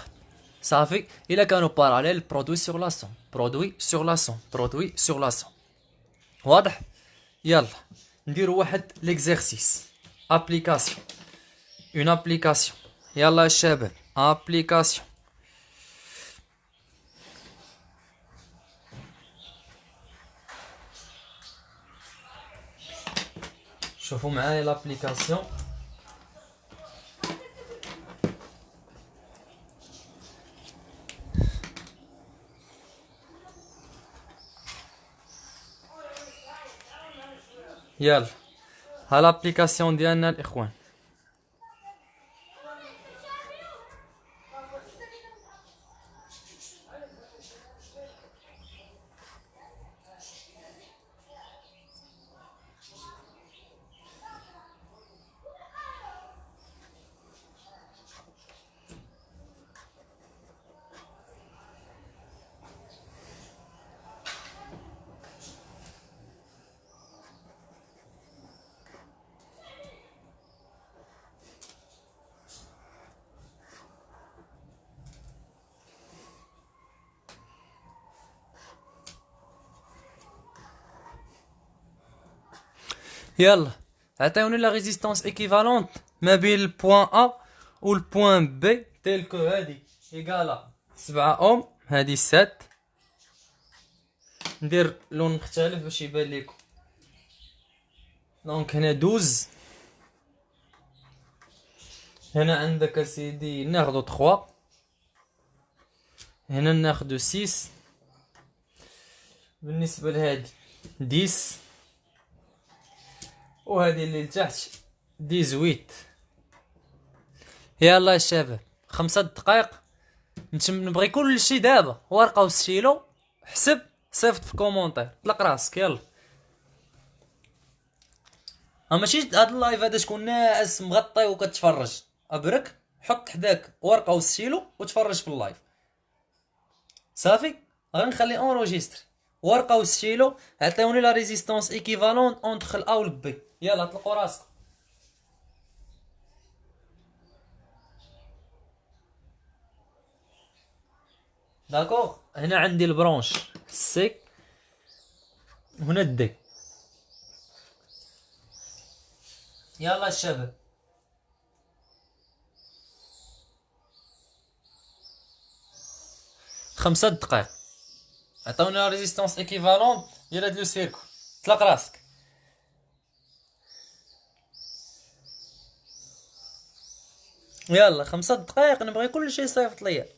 صافي. الا كانوا باراليل برودوي سور لا سوم برودوي سور لا سوم برودوي سور لا سوم. واضح؟ يلا نديرو واحد ليكزيرسيس ابليكاسيون اون ابليكاسيون. يلا الشباب ابليكاسيون. شوفوا معايا لابليكاسيون. يلا ها لابليكاسيون ديالنا الاخوان. يلا عطيوني لا ريزيستانس ايكيفالونت ما بين البوان ا و البوان بي تيلكو هادي ايكالا 7 اوم هادي 7. ندير لون مختلف باش يبان لكم. دونك هنا 12 هنا عندك اسيدي ناخدو 3 هنا ناخدو 6 بالنسبه لهادي 10 وهذه اللي لتحت 18. يلا الشباب 5 دقائق نبغي كلشي دابا ورقه وستيلو، حسب صيفط في كومونتير، طلق راسك يلا. ماشي هاد اللايف هذا تكون ناعس مغطي وكتفرج، ابرك حط حداك ورقه وستيلو وتفرج في اللايف صافي. غنخلي اونجستر ورقه وستيلو، عطيوني لا ريزيستونس ايكيفالون اونتر الا والبي. يلا طلقوا راسك. داكوغ، هنا عندي البرونش سي، هنا الدي. يلا الشباب، 5 دقائق. عطاونا لا ريزيستونس ايكيفالون ديال هاد لو سيركو. طلق راسك. يلا 5 دقائق، نبغي كلشي يصيفط ليا.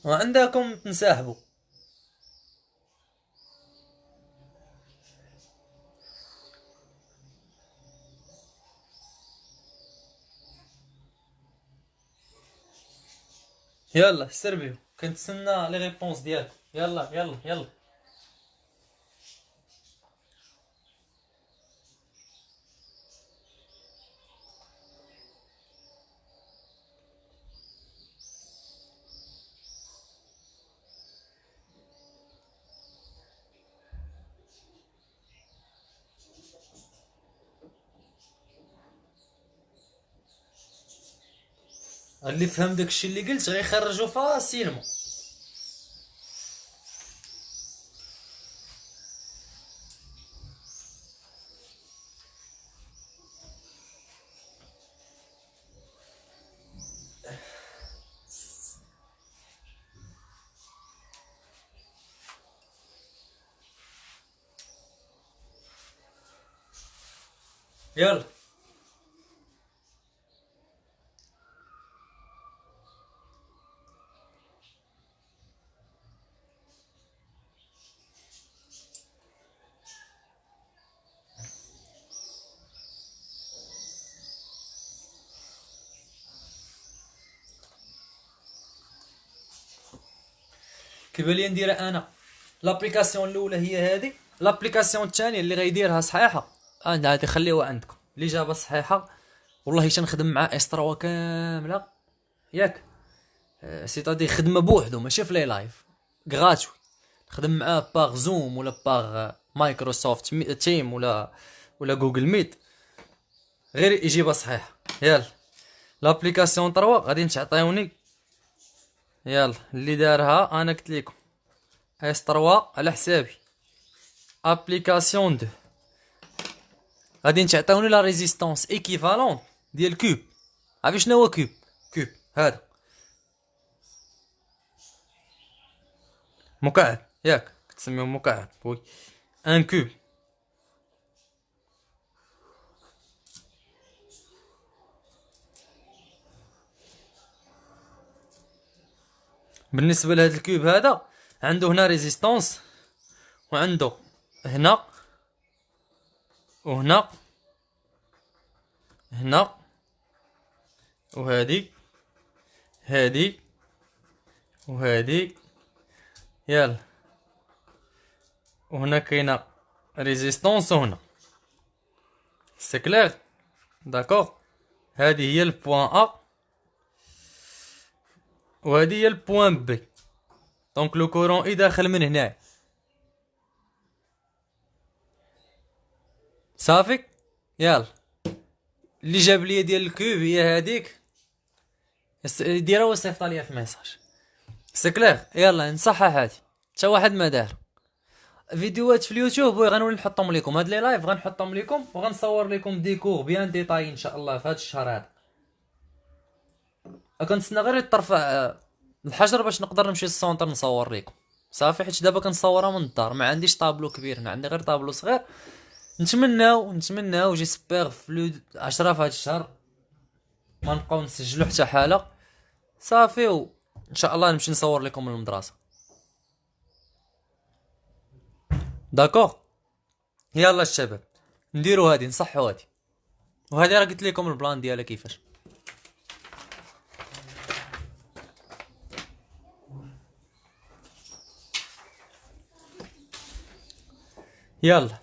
وعندكم تنسحبوا. يلا سربيو، كنتسنى لي ريبونس ديالكم. يلا يلا يلا. اللي فهم داكشي اللي قلت غيخرجوا فاسيلمون. يلا كيبان لي نديرها انا. لابليكاسيون الاولى هي هذه، لابليكاسيون الثانيه اللي غيديرها صحيحه انا هذه خليوها عندكم. اللي جابها صحيحه والله تنخدم مع اس 3 كامله ياك. سيتادي خدمه بوحدو ماشي في لي لايف غراتوي. نخدم معاه باغ زوم ولا باغ مايكروسوفت تيم ولا جوجل ميت، غير يجيبها صحيحه. يلا لابليكاسيون 3 غادي تعطيوني. يلا اللي دارها انا قلت لكم اس 3 على حسابي. ابليكاسيون 2 غادي تعطيوني لا ريزيستونس ايكيفالون ديال كوب. عارف شنو هو كوب؟ كوب هذا مكعب ياك، كتسميو مكعب وي. ان كوب بالنسبه لهذا الكوب هذا عنده هنا ريزيستونس، وعنده هنا وهنا هنا وهادي هادي وهادي. يلا وهنا كاينه ريزيستونس وهنا سي كلير داكوغ. هادي هي البوان ا وهادي هي البوان بي. دونك لو كورون اي داخل من هنا صافي. يلا اللي جاب لي ديال الكوب هي هذيك، ديرها وصيفط ليا في ميساج سي كلير. يلا نصحح هادي حتى واحد ما دار. فيديوهات في اليوتيوب غنولي نحطهم لكم، هاد لي لايف غنحطهم لكم وغنصور لكم ديكور بيان ديتاي ان شاء الله في هاد الشهر هذا. كنتسنى غير يترفع الحجر باش نقدر نمشي للسونتر نصور لكم صافي، حيت دابا كنصورها من الدار، ما عنديش طابلو كبير، هنا عندي غير طابلو صغير. نتمناو جيسبيغ في 10 في هاد الشهر ما نبقاو نسجلو حتى حاله صافي، وان شاء الله نمشي نصور لكم من المدرسه داكوغ. يلا الشباب نديرو هادي، نصحو هادي، وهادي راه قلت لكم البلان ديالها كيفاش. يلا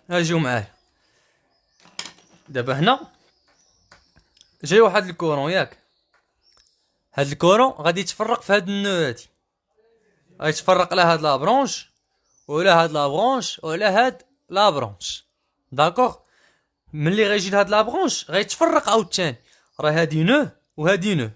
اجيو معايا. دابا هنا جاي واحد الكورون ياك، هاد الكورون غادي يتفرق في هاد النو هادي، غيتفرق على هاد لابرونش وعلى هاد لابرونش وعلى هاد لابرونش. داكوغ، ملي غيجي لهاد لابرونش غيتفرق عاوتاني، راه هادي نو وهادي نو،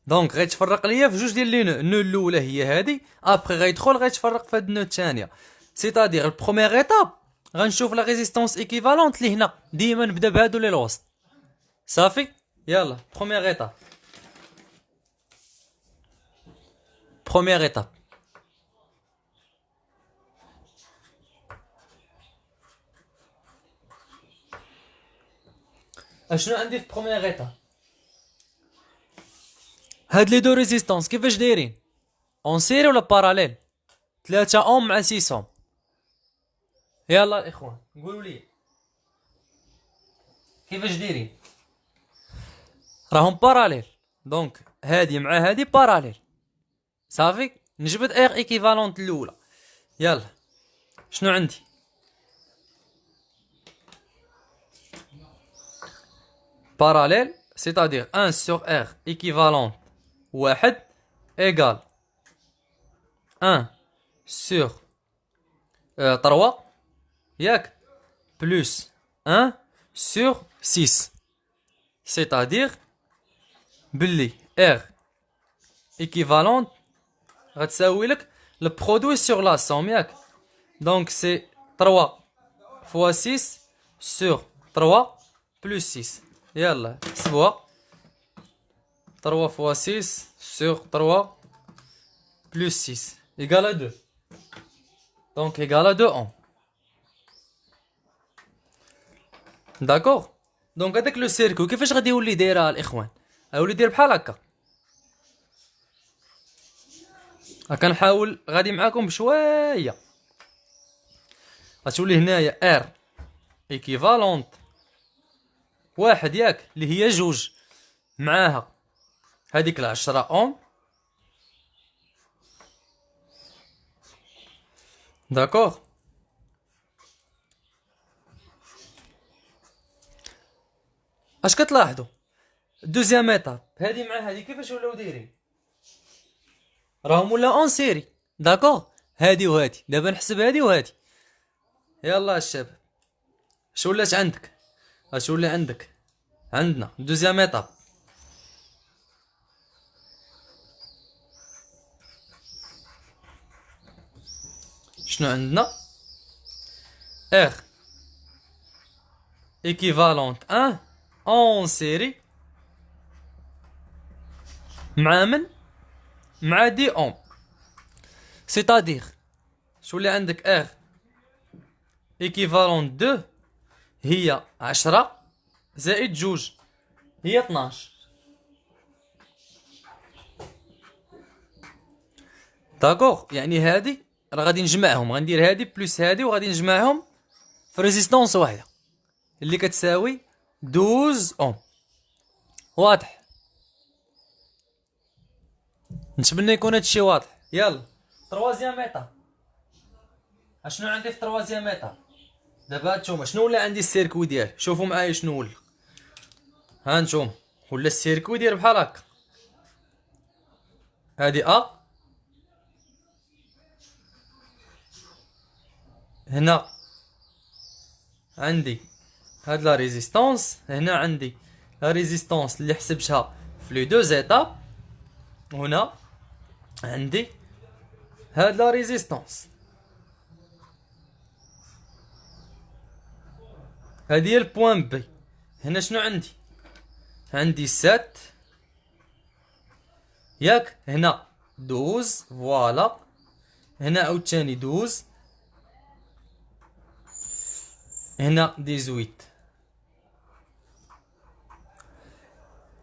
دونك غيتفرق ليا في جوج ديال لي نو. النو الاولى هي هادي، ابخي غيدخل غيتفرق في هاد النو الثانيه. سيتادير البروميير ايتاب غنشوف لا ريزيستونس ايكيفالونت اللي هنا، ديما نبدا بهادو لي الوسط. صافي يلا بروميير ايتاب. بروميير ايتاب اشنو عندي في بروميير ايتاب؟ هاد لي دو ريزيستونس كيفاش دايرين؟ اون سيري ولا باراليل؟ 3 اوم مع 6 اوم. يلا الاخوان قولوا لي كيفاش دايرين؟ راهم باراليل، دونك هادي مع هادي باراليل. صافي نجبد اير ايكيفالونت الاولى. يلا شنو عندي؟ باراليل سيتادير 1 sur R équivalent واحد égal 1 sur 3 ياك بلس 1 sur 6. سيتادير بلي R équivalent غتساوي لك البرودوي sur la somme ياك، دونك سي 3 fois 6 sur 3 plus 6. يلا حسبوها، 3 fois 6 sur 3 plus 6 égale à 2. Donc égale à 2 ohms. D'accord. Donc هذاك لو سيركو كيفاش غادي يولي دايرها الاخوان؟ غيولي داير بحال هكا. كنحاول غادي معاكم بشويه. غتولي هنايا ار ايكيفالونت واحد ياك اللي هي جوج معاها هذيك 10 اوم. داكوغ. اش كتلاحظوا؟ دوزيام ايتاب هادي مع هادي كيفاش ولاو دايرين؟ راهم ولا اون سيري. داكوغ، هادي وهادي. دابا نحسب هادي وهادي. يلا الشباب اش ولات عندك؟ اش ولا عندك؟ عندنا دوزيام ايتاب شنو عندنا؟ R équivalente 1 en série مع من؟ مع دي اوم. سيتادير شو اللي عندك؟ R équivalente 2 هي 10 زائد جوج هي 12. داكوغ، يعني هادي راه غادي نجمعهم، غندير هادي بلس هادي وغادي نجمعهم في ريزيستونس واحده اللي كتساوي 12 اوم. واضح؟ نتمنى يكون هادشي واضح. يلا تروازيام ايطاب. اشنو عندي في تروازيام ايطاب؟ دابا هانتوما شنو ولا عندي السيركوي ديالي؟ شوفوا معايا شنو ولا. هانتوما ولا السيركوي داير بحال هكا. هادي هنا عندي هاد لا ريزيستونس، هنا عندي لا ريزيستونس اللي حسبتها في لي دو زيتاب، هنا عندي هاد لا ريزيستونس. هادي هي البوان بي. هنا شنو عندي؟ عندي 7 ياك، هنا 12 فوالا، هنا عاوتاني 12، هنا 18.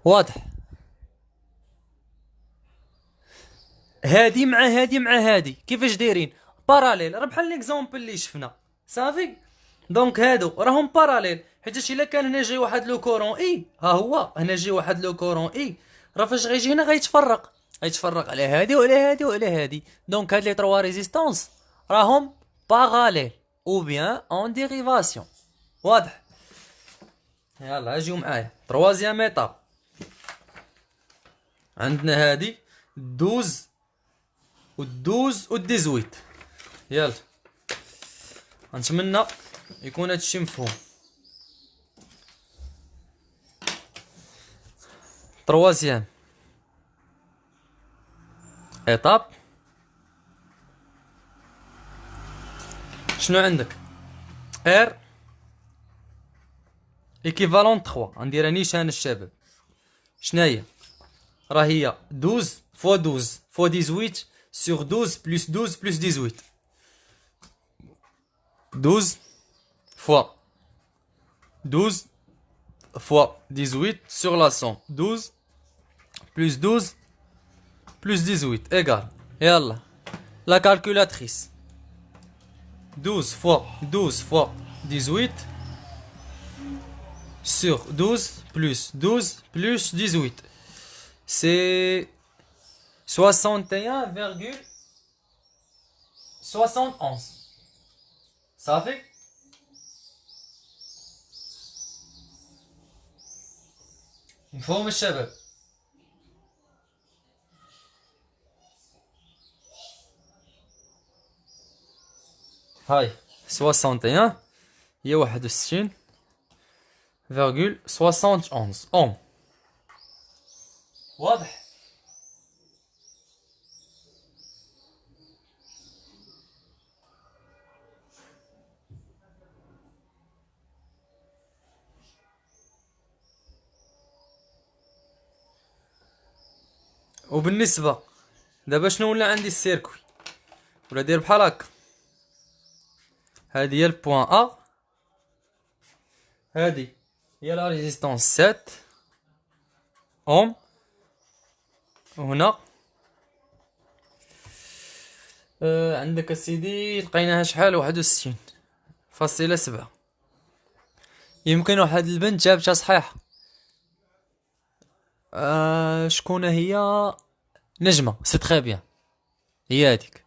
واضح؟ هادي مع هادي مع هادي كيفاش دايرين؟ باراليل، راه بحال ليكزومبل اللي شفنا. صافي، دونك هادو راهم باراليل، حيتاش الا كان هنا جاي واحد لو كورون اي، ها هو هنا جاي واحد لو كورون اي، راه فاش غيجي هنا غيتفرق على هادي وعلى هادي وعلى هادي. دونك هاد لي 3 ريزيستونس راهم باراليل. ou bien en dérivation. واضح؟ يلا اجيو معايا. troisième étape. عندنا هادي 12 و 12 و 18. يلا نتمنى يكون هادشي مفهوم. troisième étape. شنو عندك؟ R équivalent 3. غنديرها نيشان الشباب. شناهي؟ راه هي 12 fois 12 fois 18 sur 12 plus 12 plus 18. 12 fois 12 fois 18 sur la somme 12 plus 12 plus 18 égale. Yallah, la calculatrice. 12 fois 12 fois 18 sur 12 plus 12 plus 18. C'est 61,71. Ça fait مفهوم الشباب؟ هاي 61 هي 61,71 اوم. واضح؟ وبالنسبة دابا شنو ولا عندي السيركوي ولا داير بحال هكا. هادي هي البوان ا، هادي هي لا ريزيستونس 7 اوم، وهنا عندك اسيدي لقيناها شحال 61.7. يمكن واحد البنت جابتها صحيحة. شكون هي؟ نجمة. سي تري بيان، هي هاديك.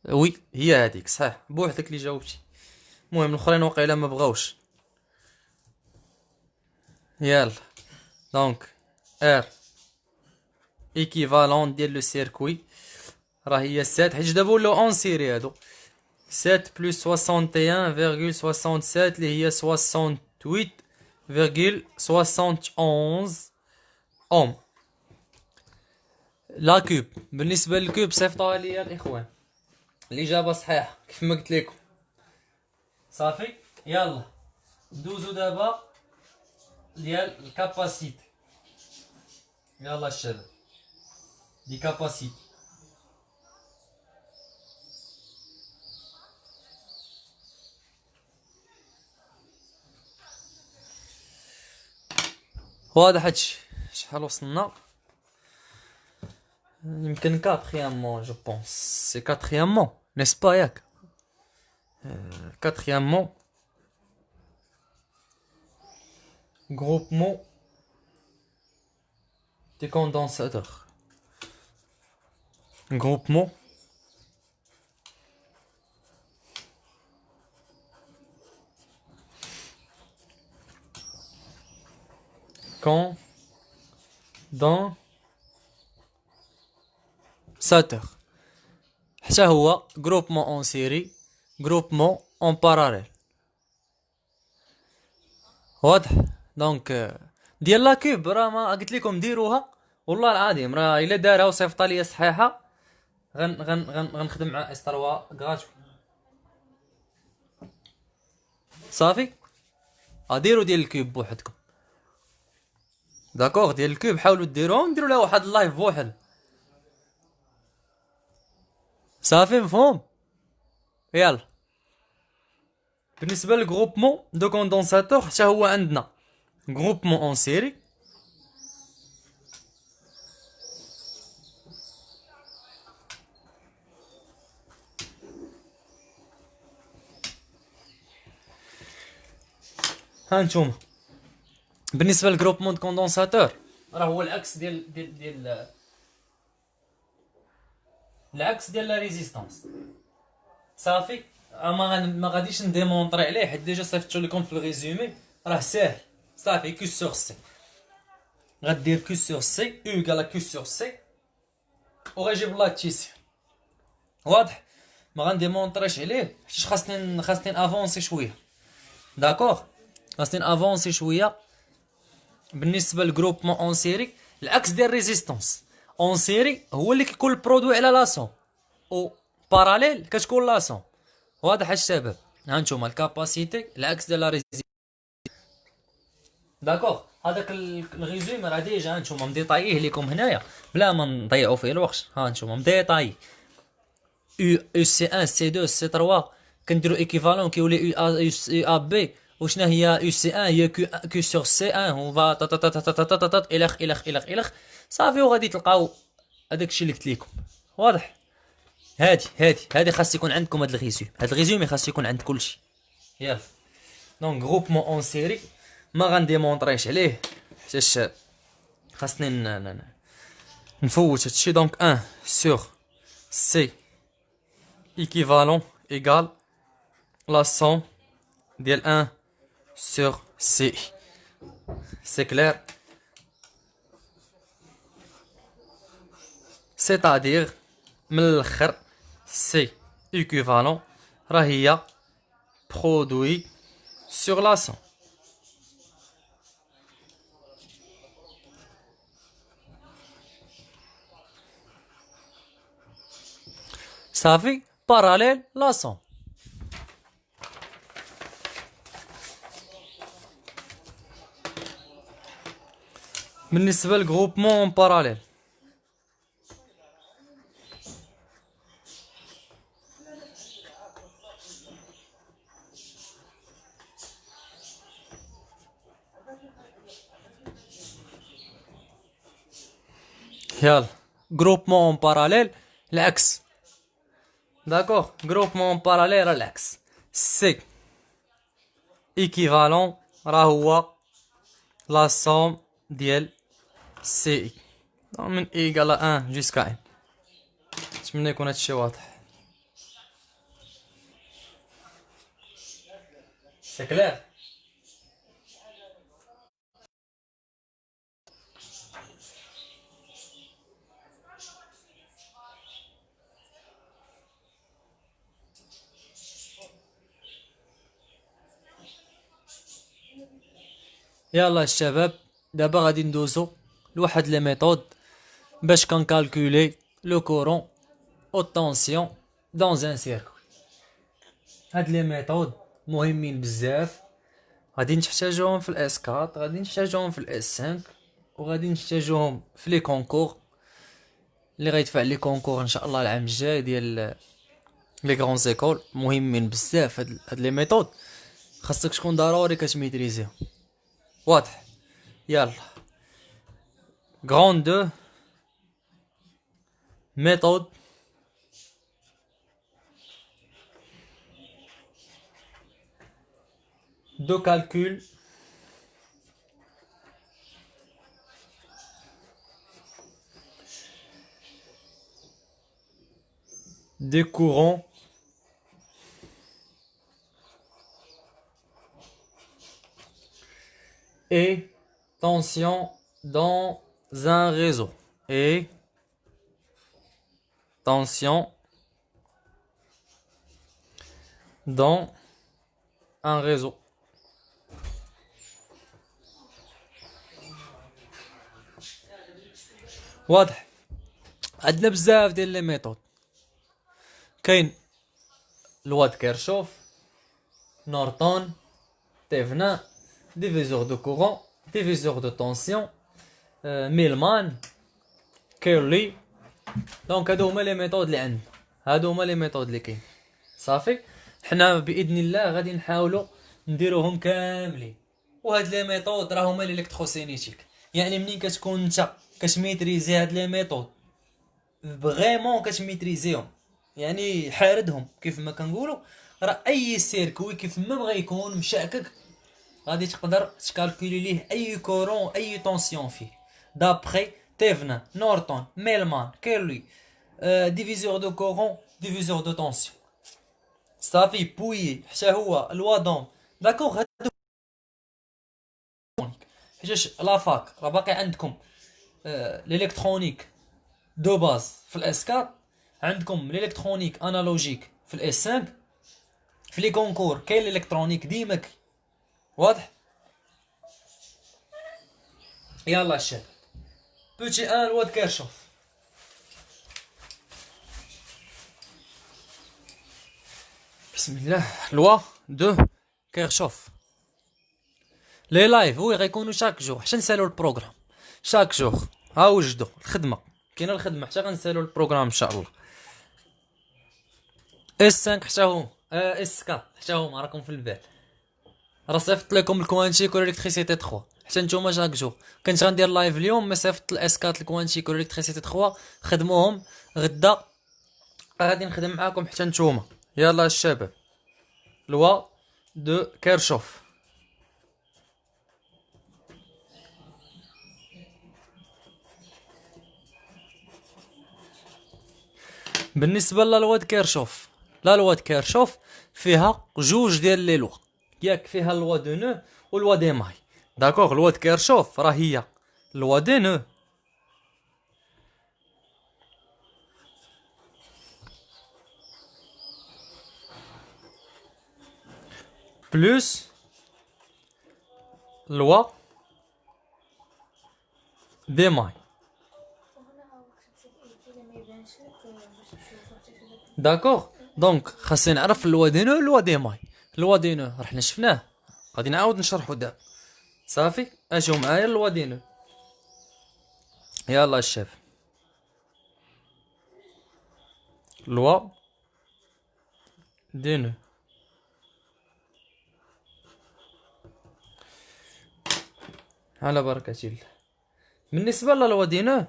وي هي هاديك صحيح، بوحدك اللي جاوبتي. المهم الاخرين واقيلا ما بغاوش. يلا دونك ار ايكيفالون ديال لو سيركوي راه هي 7، حيت دابا ولاو اون سيري هادو. 7 بلس 61,67 اللي هي 68,71 اوم. لا كوب. بالنسبه للكوب صيفطوها ليا الاخوان. الاجابه صحيحه كيف ما قلت لكم. صافي يلا ندوزو دابا ديال الكاباسيتي. يلا الشباب دي كاباسيتي. واضح هادشي. شحال وصلنا؟ يمكن كاتريامون جو بونس. سي كاتريامون نيسبا ياك؟ كاتريامون groupement des condensateurs. Groupement condensateur. حتى هو groupement en série groupement en parallèle. واضح؟ دونك ديال لا كوب راه ما قلت لكم ديروها والله العظيم. راه الا دارها وصيفطها ليا صحيحه غنخدم مع اس 3 غراتوي. صافي اديروا ديال الكوب بوحدكم. داكوغ ديال الكوب حاولوا ديروها ونديروا لها واحد اللايف بوحد. صافي مفهوم؟ يلا بالنسبه للغروبمون دو كوندونساتور حتى هو عندنا غروبمون اون سيري ها نتوما. بالنسبه للغروبمون دو كوندونساتور راه هو العكس ديال العكس ديال لا ريزيستانس. صافي. ما غاديش نديمونطري عليه حيت ديجا صيفطتو لكم في الريزومي، راه ساهل. صافي كو سور سي، غدير كو سور سي ايكالا كو سور سي وغيجيب لا تيسيون. واضح؟ ما غنديمونطريش عليه حيت خاصني افونسي شويه. داكوغ، خاصني افونسي شويه. بالنسبه للجروبمون اون سيري العكس ديال ريزيستونس. اون سيري هو اللي كيكون البرودوي على لاصون، و باراليل كتكون لاصون. واضح الشباب؟ ها نتوما الكاباسيتي العكس ديال لا ريزيستونس. داكوغ، هذاك الريزوم راه ديجا ها نتوما مديطاييه ليكم هنايا بلا ما نضيعوا فيه الوقت. ها نتوما مديطاي يو سي 1 سي 2 سي 3 كنديرو ايكيفالون كيولي يو ا بي. وشنا هي يو سي 1 هي كيو سور سي 1 وفا تا تا تا تا تا تا تا الخ الخ الخ الخ. صافي وغادي تلقاو هذاك الشيء اللي قلت لكم. واضح؟ هادي خاص يكون عندكم هاد الريزوم. هاد الريزومي خاص يكون عند كلشي. يلا دونك غروبمون اون سيري ما غنديمونطريش عليه حيتاش خاصني نفوت هادشي. دونك 1 سور سي équivalent égale la somme ديال 1 sur C. C'est clair? C'est-à-dire من الاخر C équivalent راه هي produit sur la somme. صافي باراليل لا سوم. بالنسبة للجروبمون باراليل يلا جروبمون باراليل العكس. داكوغ، جروبمون باراليل راه العكس. سي ايكيفالون راه هو لا سوم ديال سي من ايكالا 1 جوسكا 1. نتمنى يكون هادشي واضح. سي كلير؟ يلا الشباب دابا غادي ندوزو لواحد لي ميثود باش كنكالكولي لو كورون او طونسيون دون ان سيركوي. هاد لي ميثود مهمين بزاف، غادي نحتاجوهم في الاس 4، غادي نحتاجوهم في الاس 5، وغادي نحتاجوهم في لي كونكور اللي غيدفع لي كونكور ان شاء الله العام الجاي ديال لي غران زيكول. مهمين بزاف هاد لي ميثود، خاصك تكون ضروري كتميتريزيهم. واضح؟ يلا غران 2 méthode de calcul des courants et tension dans un réseau. Et tension dans un réseau. واضح؟ عندنا بزاف ديال لي ميثود. كاين لوا د كيرشوف، نورتون، تيفنا، ديفيزور دو كورون، ديفيزور دو طونسيون، ميلمان، كيرلي. دونك هادو هما لي ميثود اللي عندنا، هادو هما لي ميثود اللي كاين. صافي حنا باذن الله غادي نحاولوا نديروهم كاملين. وهاد لي ميثود راه هما الكتروسينيتيك، يعني منين كتكون انت كتميتريزي هاد لي ميثود فريمون كتميتريزيهم، يعني حاردهم كيف ما كنقولوا، راه اي سيركوي كيف ما بغى يكون مشاكك غادي تقدر تكالكولي ليه اي كورون اي طونسيون فيه دابخي تيفنا، نورتون، ميلمان، كيرلي، ديفيزور دو كورون، ديفيزور دو طونسيون. صافي بويي حتى هو لوا دوم. داكوغ هادو حيتاش لافاك راه باقي عندكم الالكترونيك دو باز في الاس 4، عندكم الالكترونيك انالوجيك في الاس 5. في لي كونكور كاين الالكترونيك ديما واضح. يلا الشاب بوتي ان لوا د كيرشوف. بسم الله. لوا دو كيرشوف. لي لايف وي غيكونوا شاك جور حتى نسالو البروغرام شاك جور. ها وجدو الخدمه كاينه الخدمه حتى غنسالو البروغرام ان شاء الله. اس 5 حتى هو اس 4 حتى هما راكم في البال. راه صيفط لكم الكوانتيك والالكتريسيتي 3 حتى نتوما شاك جور. كنت غندير لايف اليوم ما صيفط الاس 4 الكوانتيك والالكتريسيتي 3 خدموهم. غدا غادي نخدم معاكم حتى نتوما. يلا الشباب لوا دو كيرشوف. بالنسبه للوا د كيرشوف، لا لوا د كيرشوف فيها جوج ديال لي لوا. ياك فيها لوا دو نو و لوا دي ماي. داكوغ لوا د كيرشوف راه هي لوا دي نو بلوس لوا دي ماي. داكوغ دونك خاصني نعرف لوا دي نو لوا دي ماي. لوا دي نو راه حنا شفناه غادي نعاود نشرحو دابا. صافي اجيو معايا لوا دي نو. يلا الشاف لوا دي نو. على بركة الله. بالنسبة للوا دي نو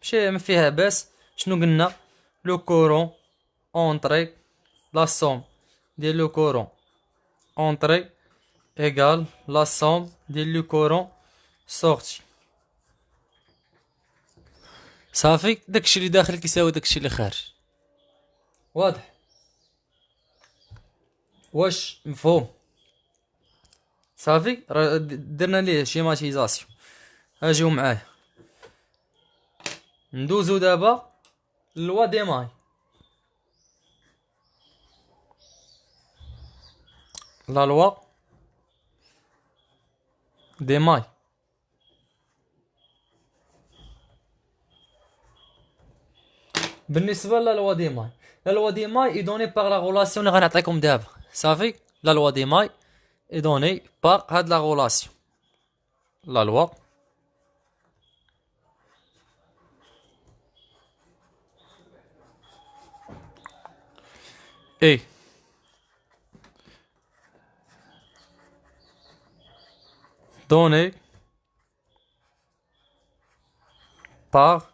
ماشي ما فيها باس. شنو قلنا؟ لو كورون اونطري لا سوم ديال لو كورون اونطري ايغال لا سوم ديال لو كورون سورتي. صافي داكشي اللي داخل كيساوي داكشي اللي خارج. واضح؟ واش مفهوم؟ صافي راه درنا ليه شيماتيزاسيون. اجيو معايا ندوزو دابا لوا دي ماي. لا لوا دي ماي بالنسبه لا لوا دي ماي، لا لوا دي ماي اي دوني باغ لا غولاسيون اللي غنعطيكم دابا. صافي لا لوا دي ماي اي دوني باغ هاد لا غولاسيون. لا لوا اي دوني باغ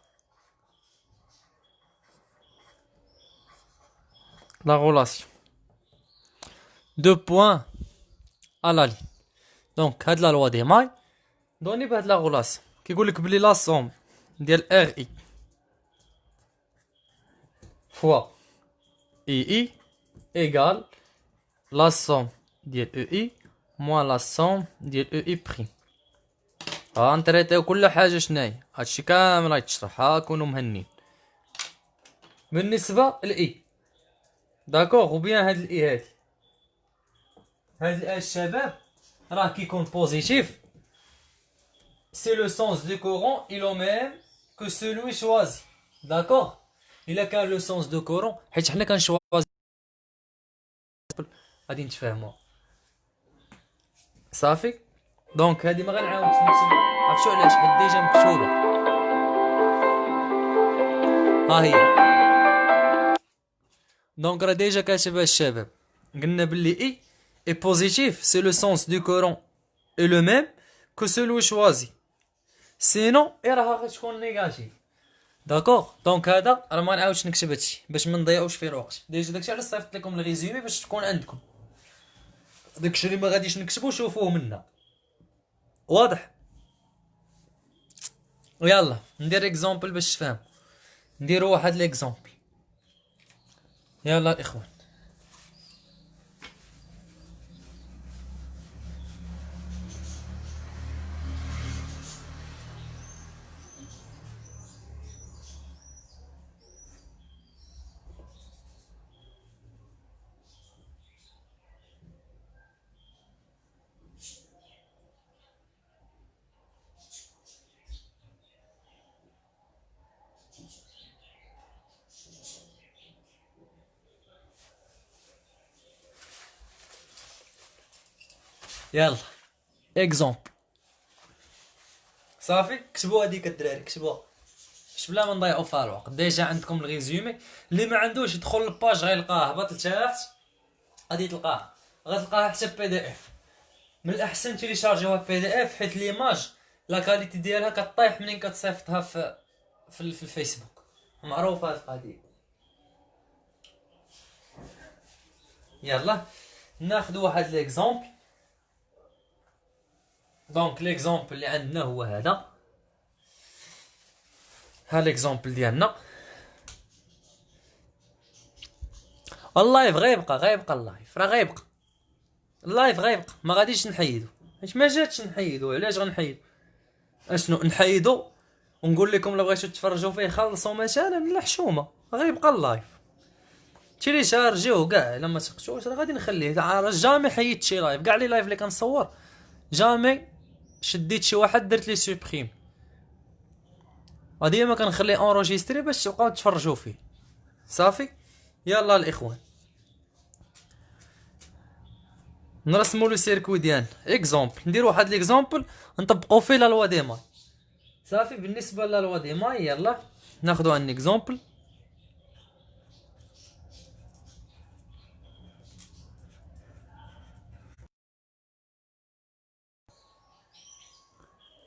لا غولاسيون دو بوين ا لا لين. دونك هاد لا لوا دي ماي دوني بهاد لا غولاسيون كيقولك بلي لا سوم ديال ار اي فوا اي اي ايغال لا سوم ديال او اي موان لا سوم ديال او اي بريم. غنتريطيو كل حاجه شناهي هادشي كامل غيتشرح. ها كونوا مهنين. بالنسبه لاي داكوغ وبيان هاد الاي هاد الاي الشباب راه كيكون بوزيتيف. سي لو سونس دو كورون اي لو ميم كو سولوي شوازي. داكوغ الا كان لو سونس دو كورون حيت حنا كنشوازي غادي نتفاهموا. صافي دونك هادي ما غنعاودش نكتب. عرفتو علاش؟ حيت ديجا مكتوبه. ها هي دونك راه ديجا كاتبها الشباب. قلنا بلي اي اي بوزيتيف سي لو سونس دو كورون اي لو ميم كو سولوي شوازي. سينو اي راه غتكون نيجاتيف. داكوغ دونك هذا راه ما نعاودش نكتب هادشي باش ما نضيعوش فيه الوقت. ديجا داكشي علاش صيفط لكم الريزومي باش تكون عندكم. داكشي اللي ما غاديش نكتبو شوفوه منا. واضح؟ ويلا ندير اكزامبل باش تفهم. نديرو واحد ليكزامبل. يلا الاخوان يلا اكزومبل. صافي كتبوا هذيك الدراري، كتبوها باش بلا ما نضيعوا فيها الوقت. ديجا عندكم الريزومي، اللي ما عندوش يدخل للباج غيلقاه، هبط لتحت غادي تلقاه، غتلقاها حتى بي دي اف. من الاحسن تيليشارجيوها بي دي اف، حيت ليماج لا كاليتي ديالها كطيح منين كتصيفطها في الفيسبوك، معروفه هاد القضيه. يلا ناخذ واحد ليكزومبل. دونك ليكزومبل اللي عندنا هو هذا، ها ليكزومبل ديالنا. اللايف غيبقى اللايف راه غيبقى، اللايف غيبقى، ما غاديش نحيدو، حيت ما جاتش نحيدو. علاش غنحيدو؟ اشنو نحيدو ونقول لكم الا بغيتو تفرجوا فيه خلصوا مثلا من الحشومه، غيبقى اللايف. تيليشارجيوه كاع الا ما تقشوش، راه غادي نخليه. راه جامي حيدت شي لايف، كاع لي لايف اللي كنصور جامي شديت شي واحد درت لي سوبريم، وديما كنخليه اونروجيستري باش تبقاو تفرجوا فيه. صافي يلا الاخوان نرسموا لو سيركوي ديالنا. اكزومبل نديرو واحد ليكزومبل نطبقوا فيه لا لوا دي ماي. صافي بالنسبه لا لوا دي ماي يلا ناخذوا ان اكزومبل.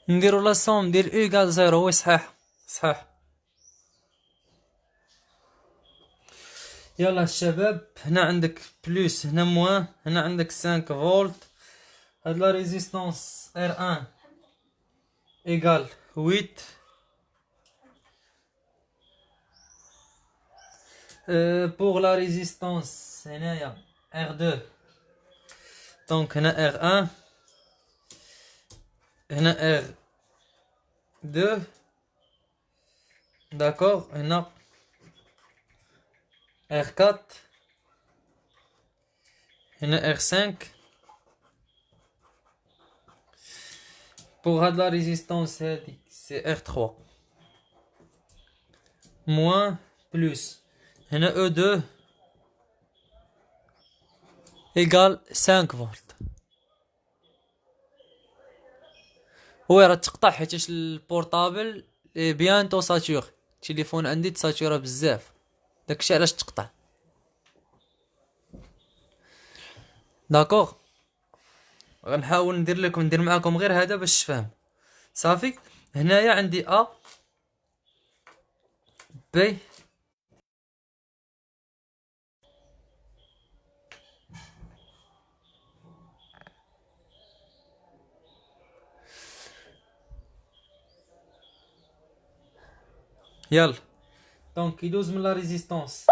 نديرو لا سوم ديال ايكال زيرو. وي صحيح صحيح. يلا الشباب، هنا عندك بلوس، هنا موان، هنا عندك 5 فولت. هاد لا ريزيستونس ار 1 ايكال 8. بوغ لا ريزيستونس هنايا ار 2، دونك هنا ار 1 هنا ار 2 داكوغ، هنا ار 4 هنا ار 5. بوغ هاد لا ريزيستونس هادي سي ار 3 موان بلوس هنا او 2 ايكال 5 فولت. وي راه تقطع حيتاش البورطابل بيانتو ساتور، التليفون عندي تساتورا بزاف، داكشي علاش تقطع. داكوغ غنحاول ندير معاكم غير هذا باش تفهم. صافي هنايا عندي ا بي يلا. دونك يدوز من لا ريزيستونس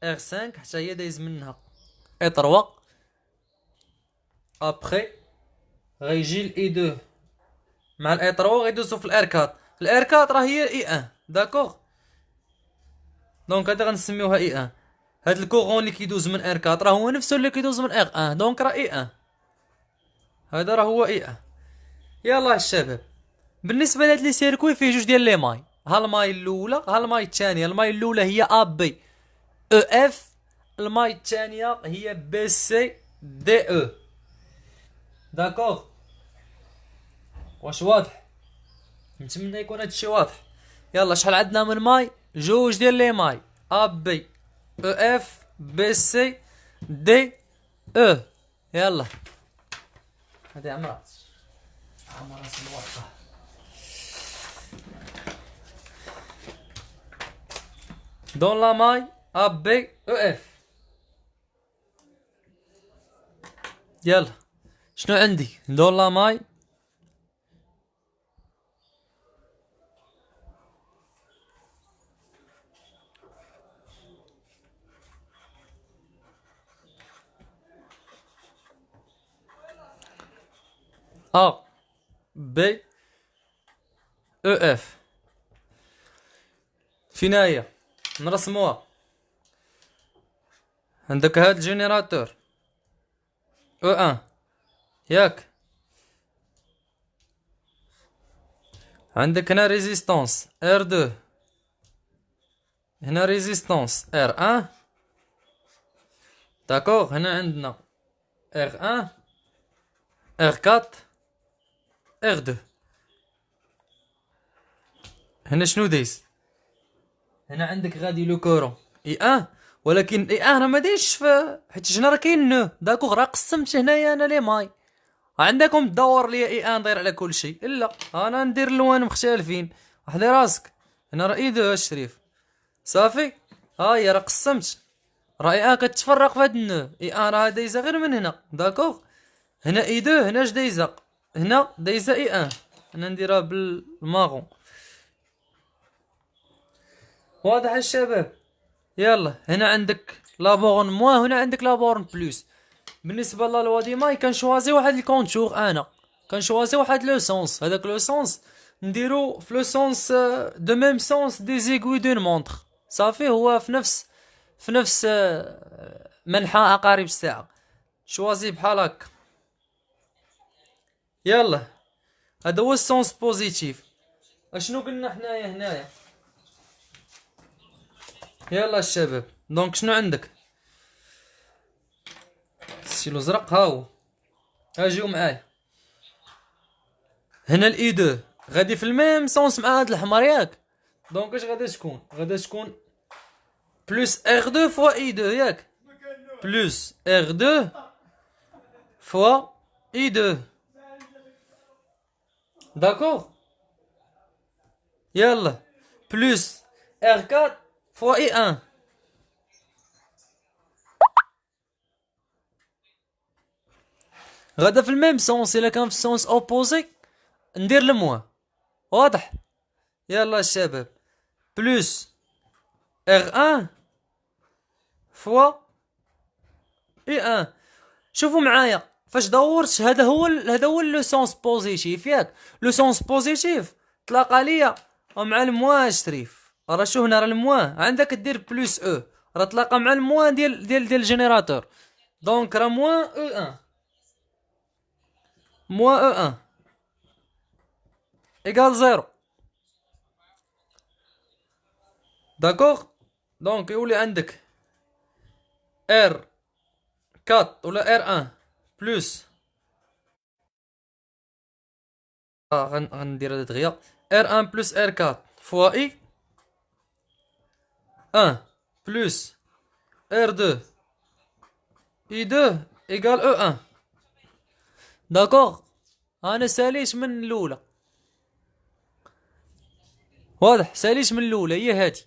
ار 5 حتى هي دايز منها اي 3. ابخي غيجي الاي 2 مع الاي 3 غيدوزو في الار 4. الار 4 راه هي اي 1 داكوغ، دونك هذا غنسميوها اي 1. هاد الكوغون اللي كيدوز من ار 4 راه هو نفسه اللي كيدوز من ار 1، دونك راه اي 1. هذا راه هو اي 1. يلا الشباب بالنسبه لهاد لي سيركوي فيه جوج ديال لي ماي، ها الماي الاولى ها الماي الثانيه. الماي الاولى هي ا بي او اف، الماي الثانيه هي بي سي دي او. داكوغ واش واضح؟ نتمنى يكون هادشي واضح. يلا شحال عندنا من ماي؟ جوج ديال لي ماي، ا بي او اف بي سي دي او. يلا هادي عمرات الورقه. دون لا ماي ا بي او اف. يلا شنو عندي؟ دون لا ماي ا بي او اف. فينايا نرسموها. عندك هاد الجينيراتور او ان ياك، عندك هنا ريزيستونس ار 2، هنا ريزيستونس ار 1 داكوغ، هنا عندنا ار 1 R4 R2. هنا شنو دايز؟ هنا عندك غادي لو كورون اي ان، ولكن اي ان راه ما دايرش في، حيت هنا راه كاين نو داكوغ، راه قسمت هنايا انا لي ماي. عندكم تدور لي اي ان داير على كل شيء، لا انا ندير لوان مختلفين. وحدي راسك، هنا راه اي دو الشريف صافي. ها هي راه قسمت، راه اي ان كتفرق في هاد النو. اي ان راه دايزه غير من هنا داكوغ. هنا اي دو هنا اش دايزه، هنا دايزه اي ان. انا نديرها بالماغون. واضح الشباب؟ يلا هنا عندك لابورن موان، هنا عندك لابورن بلوس. بالنسبه للوا دي ماي كنشوازي واحد الكونتور، انا كنشوازي واحد لو سونس. هذاك لو سونس نديرو في لو سونس دو ميم سونس دي زيغوي دون مونطخ صافي. هو في نفس منحى عقارب الساعه. شوازي بحال هكا. يلا هذا هو السونس بوزيتيف. اشنو قلنا حنايا هنايا؟ يلا الشباب، دونك شنو عندك؟ السيلو زرق هاو، اجيو معايا. هنا الاي دو غادي في الميم سونس مع هاد الحمر ياك. دونك اش غادا تكون؟ غادا تكون بلوس ار دو فوا اي دو ياك، بلوس ار دو فوا اي دو. داكوغ. يلا بلوس ار 4 فوا اي ان. غادا في الميم سونس. الا كان في السونس اوبوزي ندير الموا. واضح؟ يلا الشباب، بلوس ار 1 فوا اي ان. شوفوا معايا فاش دورت، هذا هو لو سونس بوزيتيف ياك. لو سونس بوزيتيف تلاقى ليا مع الموا شريف. راه شو هنا راه الموا عندك دير بلوس او، راه تلاقى مع الموا ديال الجينيراتور. دونك راه موان او ان، موان او ان ايكال زيرو. داكوغ. دونك يولي عندك ار 4 ولا ار 1 بلوس غندير هذا دغيا ار 1 بلوس ار 4 فوا اي 1 بلوس ار 2 اي 2 ايكال او 1. داكوغ. انا ساليت من الاولى. واضح؟ ساليت من الاولى هي هادي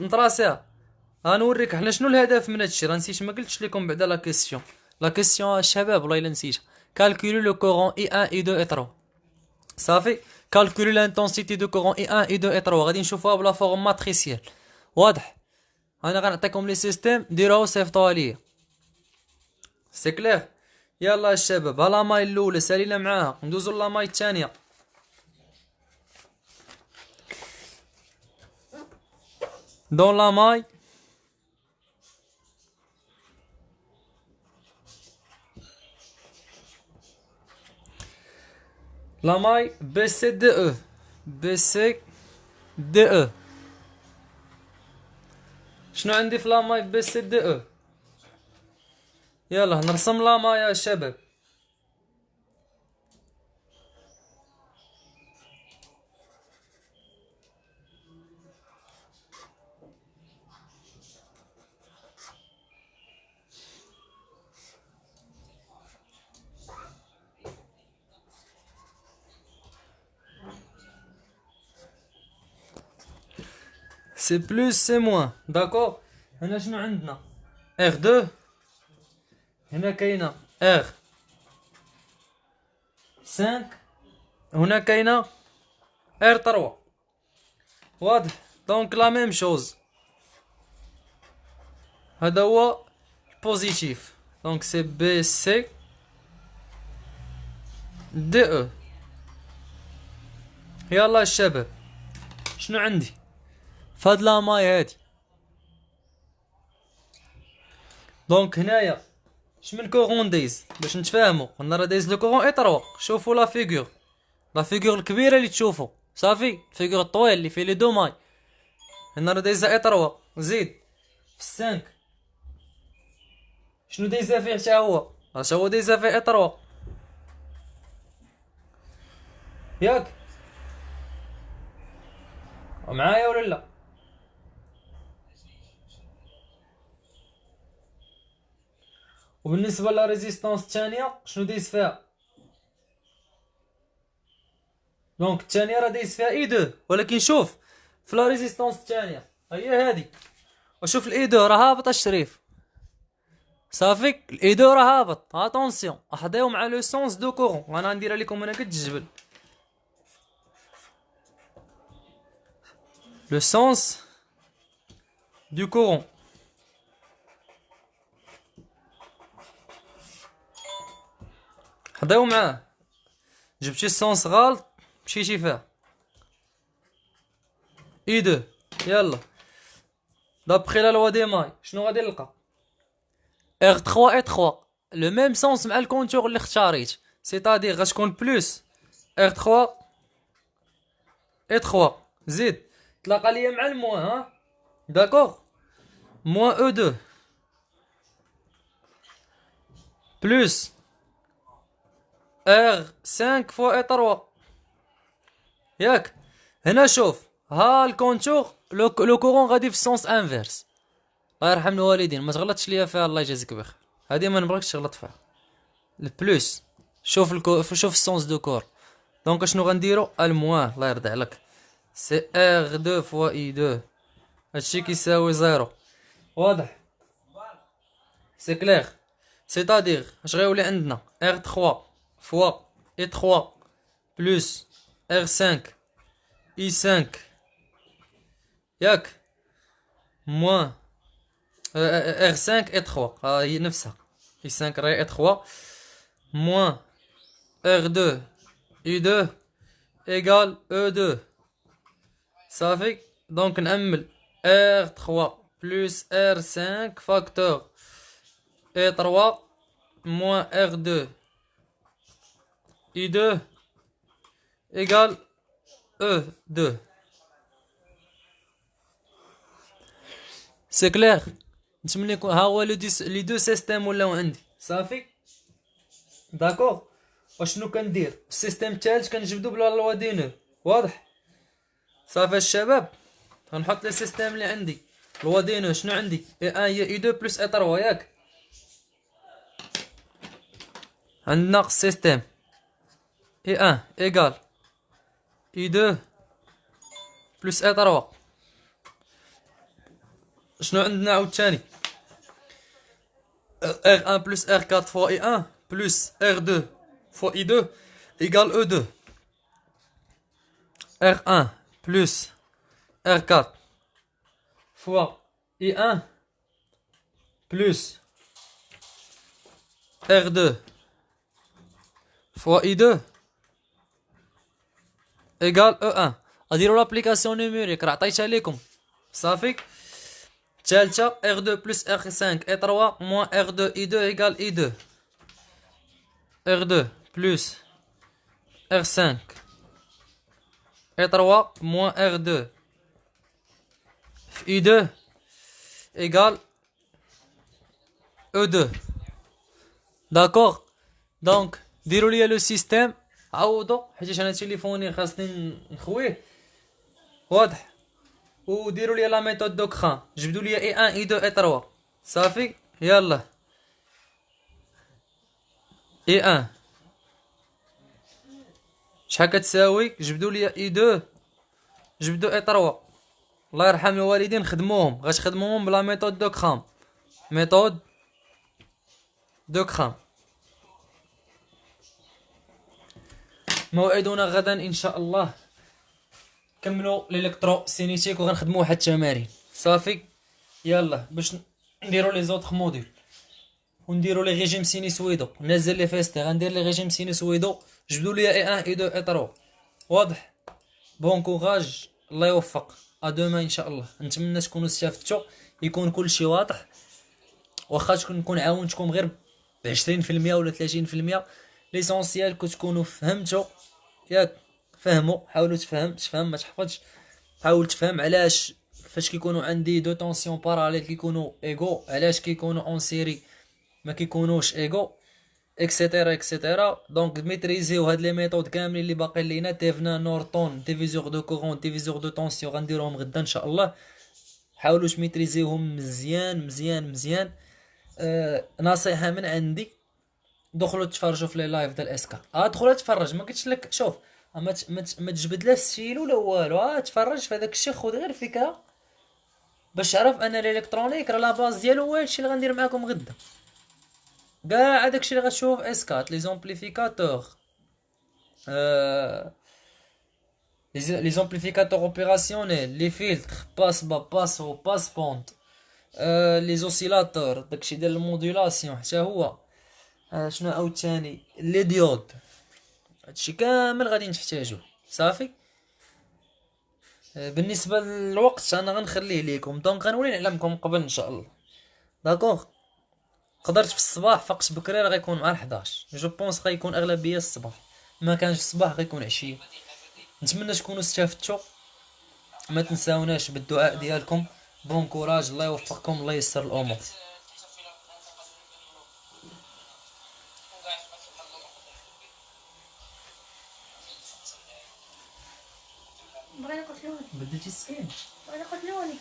نطراسيها. غنوريك حنا شنو الهدف من هادشي. راه نسيت ما قلتش لكم بعدا لا كيسيون. لا كيسيون الشباب والله الا نسيتها. كالكولي لو كورون اي 1 اي 2 اي 3 صافي. كالكولي لانتونسيتي دو كورون اي 1 اي 2 اي 3 غادي نشوفوها بلا فورم ماتريسيال. واضح؟ انا غنعطيكم لي سيستيم ديروها صيفطوها ليا. سي كلير؟ يلا الشباب، ها لا ماي الاولى سالينا معاها، ندوزو لا ماي الثانيه. دون لا ماي لا ماي بي سي دي او، بي سي دي او. شنو عندي في لا ماي بي سي دي او؟ يلا نرسم لا ماي يا شباب. سي بلوس سي موان. داكور. هنا شنو عندنا؟ ار 2. هنا كاينه ار 5. هنا كاينه ار 3. واضح؟ دونك لا ميم شوز. هذا هو البوزيتيف. دونك سي بي سي دي او. يلا الشباب، شنو عندي فهاد لا ماي هادي؟ دونك هنايا شمن كورون دايز باش نتفاهمو. قلنا راه دايز لو كورون اي 3. شوفوا لا فيغور، لا فيغور الكبيره اللي تشوفوا صافي، الفيغور الطويل اللي فيه لي دو ماي. هنا راه دايزه اي 3. زيد في السانك شنو دايزه فيه حتى هو، راه هو دايزه فيه اي 3. ياك معايا ولا لا؟ وبالنسبه لا ريزيستانس الثانيه شنو دايز فيها؟ دونك الثانيه راه دايز فيها اي دو، ولكن شوف في لا ريزيستانس الثانيه هي هادي، وشوف الاي دو راه هابط الشريف صافي. الاي دو راه هابط، اتونسيون احضيو مع لو سونس دو كورون. وانا نديرها لكم انا قد الجبل. لو سونس دو كورون حضيو معاه. جبتي السونس غلط مشيتي فيها اي دو. يلا دابخي لا لوا دي ماي شنو غادي نلقى؟ ار 3 اي 3 لو ميم سونس مع الكونتور اللي اختاريت، سيتادير غتكون بلوس ار 3 اي 3 زيد تلاقى ليا مع الموان. ها داكوغ موان او 2 بلوس ار 5 فوا اي 3. ياك هنا شوف ها الكونتور لو كورون غادي في السونس انفيرس. الله يرحم الوالدين ما تغلطش ليا فيها، الله يجازيك بخير، هادي ما نبغيكش تغلط فيها. البلوس شوف شوف السونس دو كور. دونك شنو غنديرو؟ الموان الله يرضي عليك سي ار 2 فوا اي 2 هادشي كيساوي زيرو. واضح سي كلير. سيتادير اش غيولي عندنا ار 3 فوا اي 3 بلوس ار 5 اي 5 ياك موان ار 5 اي 3 هي نفسها اي 5 راهي اي 3 موان ار 2 اي 2 ايغال او 2 صافي. دونك نأمل ار 3 بلوس ار 5 فاكتور اي 3 موان ار 2 اي 2 ايغال او 2. سي كلير. نتمنى يكون ها هو لي دو سيستيم ولاو عندي صافي. داكوغ وشنو كندير؟ السيستيم الثالث كنجبدو بلا لوا دي نو. واضح صافي الشباب. غنحط لي سيستيم اللي عندي لوا دي نو. شنو عندي؟ اي 1 هي اي 2 بلس اي 3 ياك. عندنا السيستيم اي 1 ايغال اي 2 بلس اي 3. شنو عندنا عاوتاني؟ ار 1 بلس ار 4 فوا اي 1 بلس ار 2 فوا اي 2 ايغال او 2. ار 1 بلس ار 4 فوا اي 1 بلس ار 2 فوا اي 2 ايغال او 1. غاديروا لابليكاسيون نيميريك راه عطيتها لكم صافي. الثالثة ار 2 بلس ار 5 اي 3 موان ار 2 اي 2 ايغال اي 2. ار 2 بلس ار 5 اي 3 موان ار 2 في اي 2 ايغال او 2. داكوغ. دونك ديروا لي لو سيستيم عوضوا حيت انا تليفوني خاصني نخويه. واضح. وديروا لي لا ميثود دو كران. جبدوا لي اي 1 اي 2 اي 3 صافي. يلا اي 1 شحال كتساوي؟ جبدوا لي اي 2 جبدوا اي 3. الله يرحم الوالدين خدموهم غتخدموهم بلا ميثود دو كران. ميثود دو كران. موعدنا غدا ان شاء الله. كملوا الالكترو سينيتيك وغنخدموا واحد التمارين صافي. يلا باش نديروا لي زوطخ موديل ونديروا لي ريجيم سينيسويدو. نازل لي فيستي غندير لي ريجيم سينيسويدو. جبدوا لي اي 1 اي 2 اي 3. واضح. بون كوراج الله يوفق. ادوما ان شاء الله. نتمنى تكونوا استفدتوا يكون كلشي واضح. واخا نكون عاونتكم غير ب 20% ولا 30%. ليسونسيال كتكونوا فهمتوا ياك. فهموا حاولوا تفهم ما تحفظش. حاول تفهم علاش فاش كيكونوا عندي دو طونسيون باراليل كيكونوا ايغو علاش كيكونوا اون سيري ما كيكونوش ايغو. اكسيتيرا اكسيتيرا. دونك ميتريزيو هاد لي ميثود كاملين اللي باقيين لينا، تيفنا، نورتون، ديفيزور دو كورون، ديفيزور دو طونسيون، غنديروهم غدا ان شاء الله. حاولوا تميتريزيوهم مزيان مزيان مزيان. نصيحة من عندي، دخلوا تفرجوا في لي لايف ديال اسكا. دخل تفرج، ما قلتش لك شوف، ما تجبد لا ستيلو لا والو. تفرج في هذاك الشيء، خذ غير فكره باش تعرف ان الالكترونيك راه لا باز ديالو هو هادشي اللي غندير معاكم غدا. كاع داكشي اللي غتشوف في اسكات، لي زومبليفيكاتور، لي زومبليفيكاتور اوبيراسيونيل، لي فيلتر، باس با، باس او، باس بوند، لي زوسيلاتور، داكشي ديال المودولاسيون حتى هو. شنو عاوتاني؟ لي ديود. هادشي كامل غادي نحتاجوه. صافي. بالنسبه للوقت انا غنخليه ليكم، دونك غنولي نعلمكم قبل ان شاء الله. داكوغ. قدرت في الصباح فقت بكري راه غيكون مع 11، جو بونس غيكون اغلبيه الصباح. ما كانش الصباح غيكون عشيه. نتمنى تكونوا استفدتوا. ما تنساوناش بالدعاء ديالكم. بون كوراج، الله يوفقكم، الله ييسر الامور. بغينا قتلوني، بديتي السكين. بغينا قتلوني.